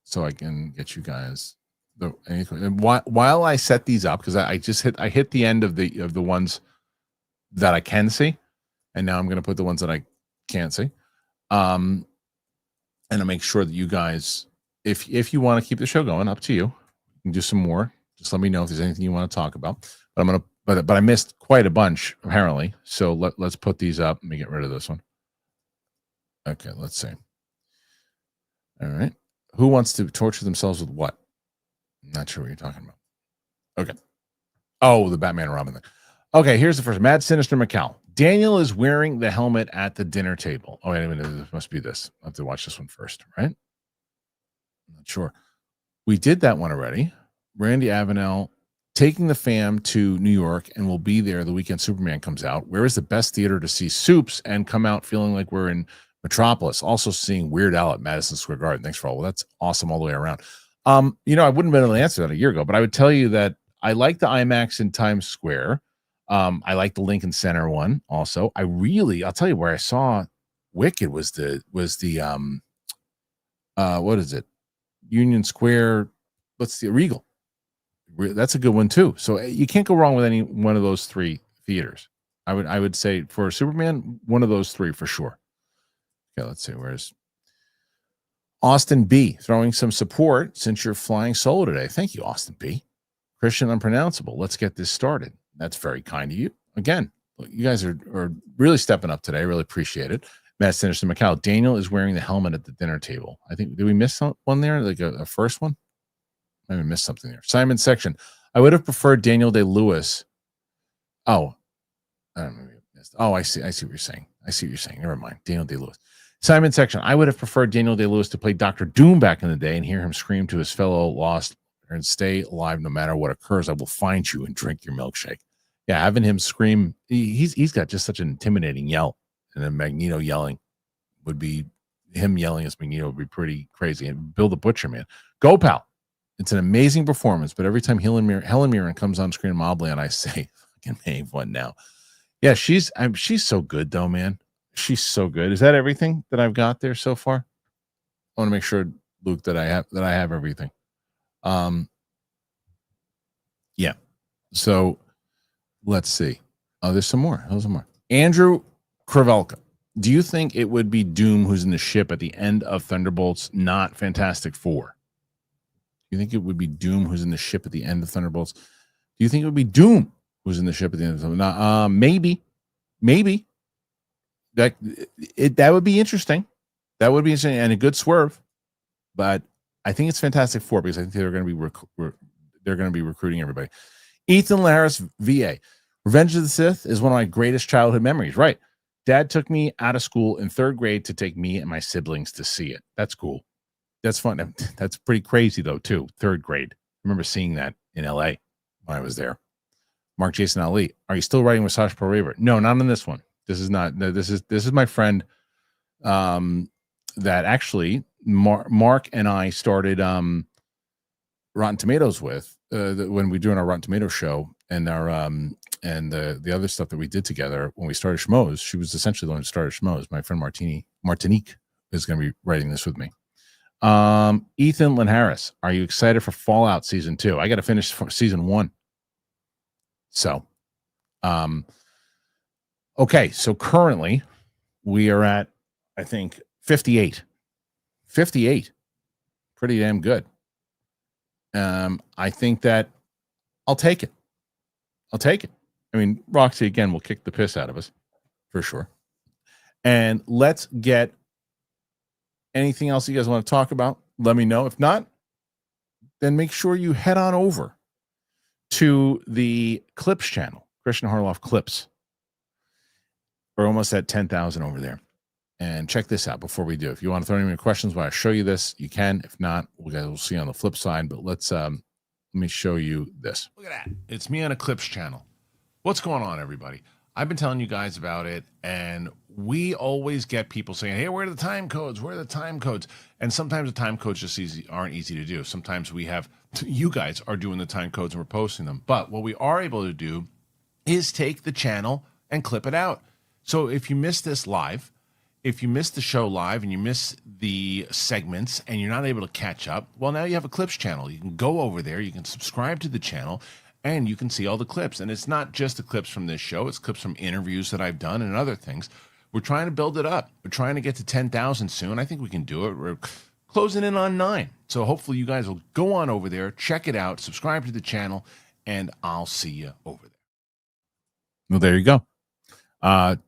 [SPEAKER 1] so I can get you guys while I set these up, because I hit the end of the ones that I can see, and now I'm going to put the ones that I can't see. And to make sure that you guys, if you want to keep the show going, up to you. You can do some more. Just let me know if there's anything you want to talk about. But I missed quite a bunch apparently. So let's put these up. Let me get rid of this one. Okay, let's see. All right. Who wants to torture themselves with what? I'm not sure what you're talking about. Okay. Oh, the Batman and Robin thing. Okay, here's the first. Mad Sinister McKellen. Daniel is wearing the helmet at the dinner table. Oh, wait a minute. This must be this. I have to watch this one first, right? I'm not sure. We did that one already. Randy Avenell taking the fam to New York and will be there the weekend Superman comes out. Where is the best theater to see Supes and come out feeling like we're in Metropolis? Also seeing Weird Al at Madison Square Garden. Thanks for all. Well, that's awesome all the way around. I wouldn't have been able to answer that a year ago, but I would tell you that I like the IMAX in Times Square. I like the Lincoln Center one also. I'll tell you where I saw Wicked was the what is it? Union Square. What's the Regal? That's a good one too. So you can't go wrong with any one of those three theaters. I would say for Superman, one of those three for sure. Okay, let's see. Where's Austin B throwing some support since you're flying solo today? Thank you, Austin B. Christian Unpronounceable. Let's get this started. That's very kind of you. Again, you guys are really stepping up today. I really appreciate it. Matt Sinister Macau. Daniel is wearing the helmet at the dinner table. I think, did we miss one there? Like a first one? Maybe missed something there. Simon Section. I would have preferred Daniel Day-Lewis. Oh, I don't know. Oh, I see what you're saying. Never mind. Daniel Day-Lewis. Simon Section. I would have preferred Daniel Day-Lewis to play Dr. Doom back in the day and hear him scream to his fellow lost and stay alive no matter what occurs. I will find you and drink your milkshake. Yeah, having him scream. He's got just such an intimidating yell, and then Magneto yelling would be him yelling as Magneto would be pretty crazy. And Bill the Butcher, man, go pal. It's an amazing performance, but every time Helen Mirren comes on screen mobbly, and I say, "Fucking name one now." Yeah, she's so good though, man. She's so good. Is that everything that I've got there so far? I want to make sure, Luke, that I have everything. Yeah. So let's see. Oh, there's some more. Andrew Kravelka. Do you think it would be Doom who's in the ship at the end of Thunderbolts, not Fantastic Four? You think it would be Doom who's in the ship at the end of Thunderbolts? Do you think it would be Doom who's in the ship at the end of Thunderbolts? Maybe. That would be interesting. That would be interesting and a good swerve. But I think it's Fantastic Four because I think they're going to be recruiting everybody. Ethan Laris, VA. Revenge of the Sith is one of my greatest childhood memories. Right. Dad took me out of school in third grade to take me and my siblings to see it. That's cool. That's fun. That's pretty crazy though, too. Third grade. I remember seeing that in LA when I was there. Mark Jason Ali. Are you still writing with Sash Pro Raver? No, not on this one. This is not. No, this is my friend that actually Mark and I started Rotten Tomatoes with when we were doing our Rotten Tomatoes show and our and the other stuff that we did together when we started Schmoes. She was essentially the one who started Schmoes. My friend Martinique is going to be writing this with me. Ethan Lynn Harris, are you excited for Fallout Season 2? I got to finish Season 1. So, okay. So currently we are at, I think, 58. 58. Pretty damn good. I think that I'll take it. I mean, Roxy, again, will kick the piss out of us for sure. And let's get anything else you guys want to talk about. Let me know. If not, then make sure you head on over to the Clips channel, Kristian Harloff Clips. We're almost at 10,000 over there. And check this out before we do. If you want to throw any more questions while I show you this, you can. If not, we'll see on the flip side. But let me show you this. Look at that. It's me on a Clips channel. What's going on, everybody? I've been telling you guys about it, and we always get people saying, hey, where are the time codes? Where are the time codes? And sometimes the time codes just aren't easy to do. Sometimes you guys are doing the time codes and we're posting them. But what we are able to do is take the channel and clip it out. So if you miss this live, if you miss the show live and you miss the segments and you're not able to catch up, well, now you have a clips channel. You can go over there, you can subscribe to the channel, and you can see all the clips. And it's not just the clips from this show, it's clips from interviews that I've done and other things. We're trying to build it up. We're trying to get to 10,000 soon. I think we can do it. We're closing in on 9. So hopefully you guys will go on over there, check it out, subscribe to the channel, and I'll see you over there. Well, there you go.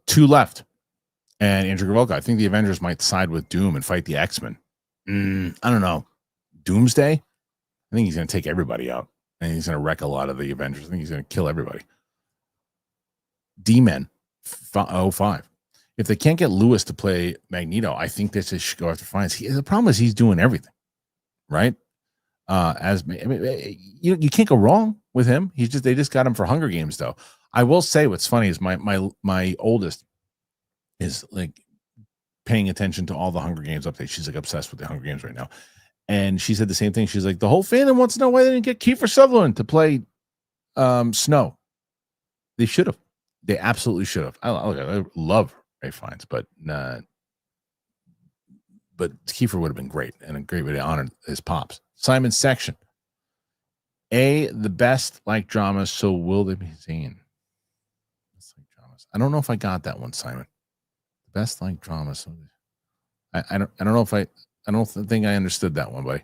[SPEAKER 1] 2 left. And Andrew Gavelka, I think the Avengers might side with Doom and fight the X-Men. I don't know. Doomsday? I think he's going to take everybody out. And he's going to wreck a lot of the Avengers. I think he's going to kill everybody. D-Men, 05. If they can't get Lewis to play Magneto, I think this should go after Fiennes. The problem is he's doing everything, right? You can't go wrong with him. They just got him for Hunger Games, though. I will say what's funny is my oldest is like paying attention to all the Hunger Games updates. She's like obsessed with the Hunger Games right now. And she said the same thing. She's like, the whole fandom wants to know why they didn't get Kiefer Sutherland to play Snow. They should have. They absolutely should have. I love Ray Fiennes, but Kiefer would have been great and a great way to honor his pops. Simon Section. The best like dramas, so will they be seen? I don't know if I got that one, Simon. The best like dramas. I don't know if I don't think I understood that one, buddy.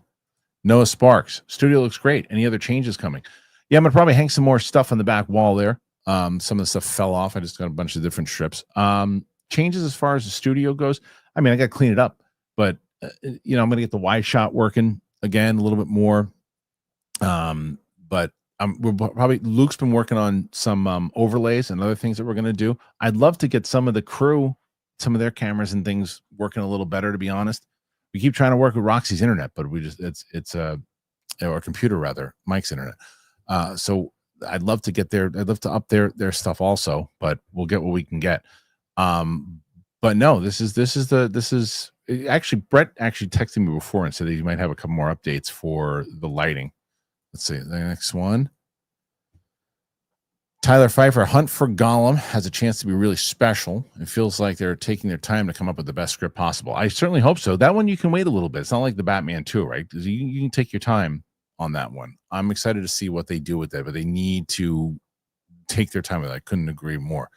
[SPEAKER 1] Noah Sparks. Studio looks great. Any other changes coming? Yeah, I'm gonna probably hang some more stuff on the back wall there. Some of the stuff fell off. I just got a bunch of different strips. Changes as far as the studio goes. I mean, I got to clean it up, but I'm going to get the wide shot working again a little bit more. But Luke's been working on some overlays and other things that we're going to do. I'd love to get some of the crew, some of their cameras and things working a little better, to be honest. We keep trying to work with Roxy's internet, but or computer rather, Mike's internet. So I'd love to up their stuff also, but we'll get what we can get. But no, this is actually Brett actually texted me before and said that he might have a couple more updates for the lighting. Let's see the next one. Tyler Pfeiffer, Hunt for Gollum has a chance to be really special. It feels like they're taking their time to come up with the best script possible. I certainly hope so. That one you can wait a little bit. It's not like the Batman 2, right? You can take your time on that one. I'm excited to see what they do with that, but they need to take their time with it. I couldn't agree more.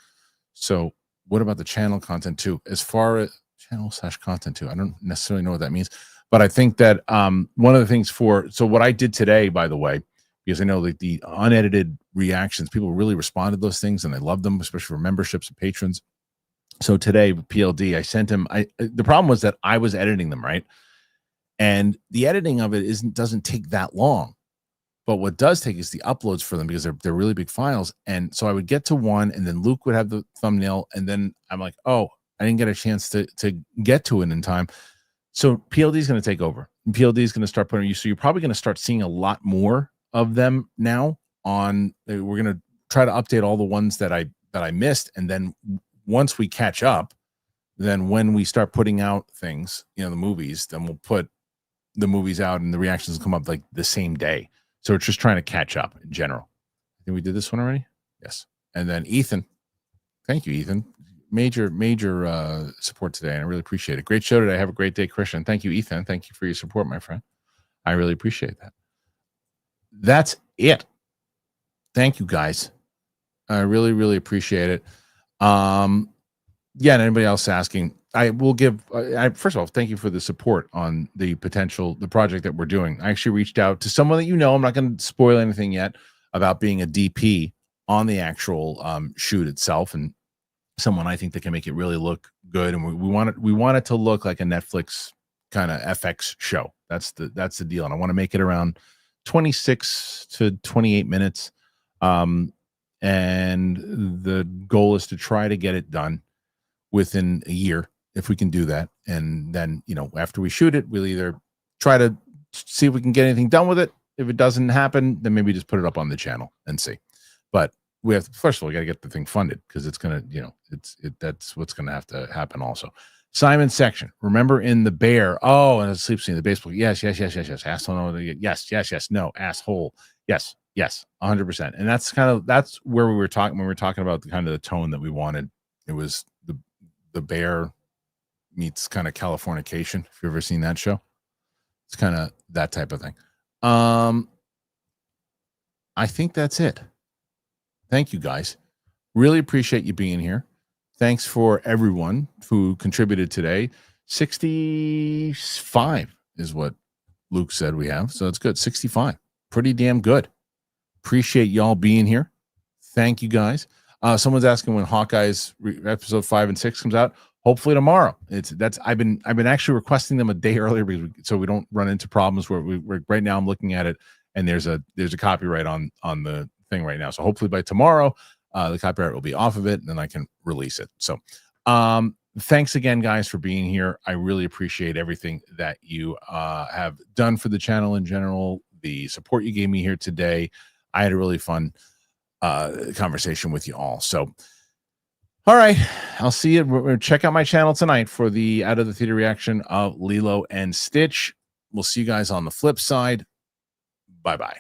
[SPEAKER 1] So what about the channel content too? As far as channel/content too, I don't necessarily know what that means, but I think that one of the things so what I did today, by the way, because I know that the unedited reactions, people really responded to those things and I love them, especially for memberships and patrons. So today with PLD, I sent him, the problem was that I was editing them, right? And the editing of it doesn't take that long. But what does take is the uploads for them because they're really big files. And so I would get to one and then Luke would have the thumbnail. And then I'm like, oh, I didn't get a chance to get to it in time. So PLD is going to take over. And PLD is going to start putting you. So you're probably going to start seeing a lot more of them now on. We're going to try to update all the ones that I missed. And then once we catch up, then when we start putting out things, the movies, then we'll put the movies out and the reactions will come up like the same day. So it's just trying to catch up in general. I think we did this one already. Yes. And then Ethan. Thank you, Ethan. Major support today. And I really appreciate it. Great show today. Have a great day, Kristian. Thank you, Ethan. Thank you for your support, my friend. I really appreciate that. That's it. Thank you, guys. I really, really appreciate it. And anybody else asking, I will give, first of all, thank you for the support on the project that we're doing. I actually reached out to someone that I'm not going to spoil anything yet about being a DP on the actual shoot itself, and someone I think that can make it really look good. And we want it to look like a Netflix kind of FX show. That's the deal. And I want to make it around 26 to 28 minutes. And the goal is to try to get it done within a year, if we can do that. And then, after we shoot it, we'll either try to see if we can get anything done with it. If it doesn't happen, then maybe just put it up on the channel and see. But we have to, first of all, we got to get the thing funded because it's going to, that's what's going to have to happen also. Simon Section. Remember in the Bear. Oh, and a sleep scene, the baseball. Yes. Asshole. No. Yes. No. Asshole. Yes. 100%. And that's where we were talking when we were talking about the kind of the tone that we wanted It was the bear meets kind of Californication. If you've ever seen that show, it's kind of that type of thing. I think that's it. Thank you guys. Really appreciate you being here. Thanks for everyone who contributed today. 65 is what Luke said we have. So it's good. 65. Pretty damn good. Appreciate y'all being here. Thank you guys. Someone's asking when Hawkeye's episode 5 and 6 comes out. Hopefully tomorrow. I've been actually requesting them a day earlier so we don't run into problems where we're right now. I'm looking at it and there's a copyright on the thing right now. So hopefully by tomorrow, the copyright will be off of it and then I can release it. So thanks again, guys, for being here. I really appreciate everything that you have done for the channel in general, the support you gave me here today. I had a really fun conversation with you all. So, all right, I'll see you. Check out my channel tonight for the Out of the Theater reaction of Lilo and Stitch. We'll see you guys on the flip side. Bye-bye.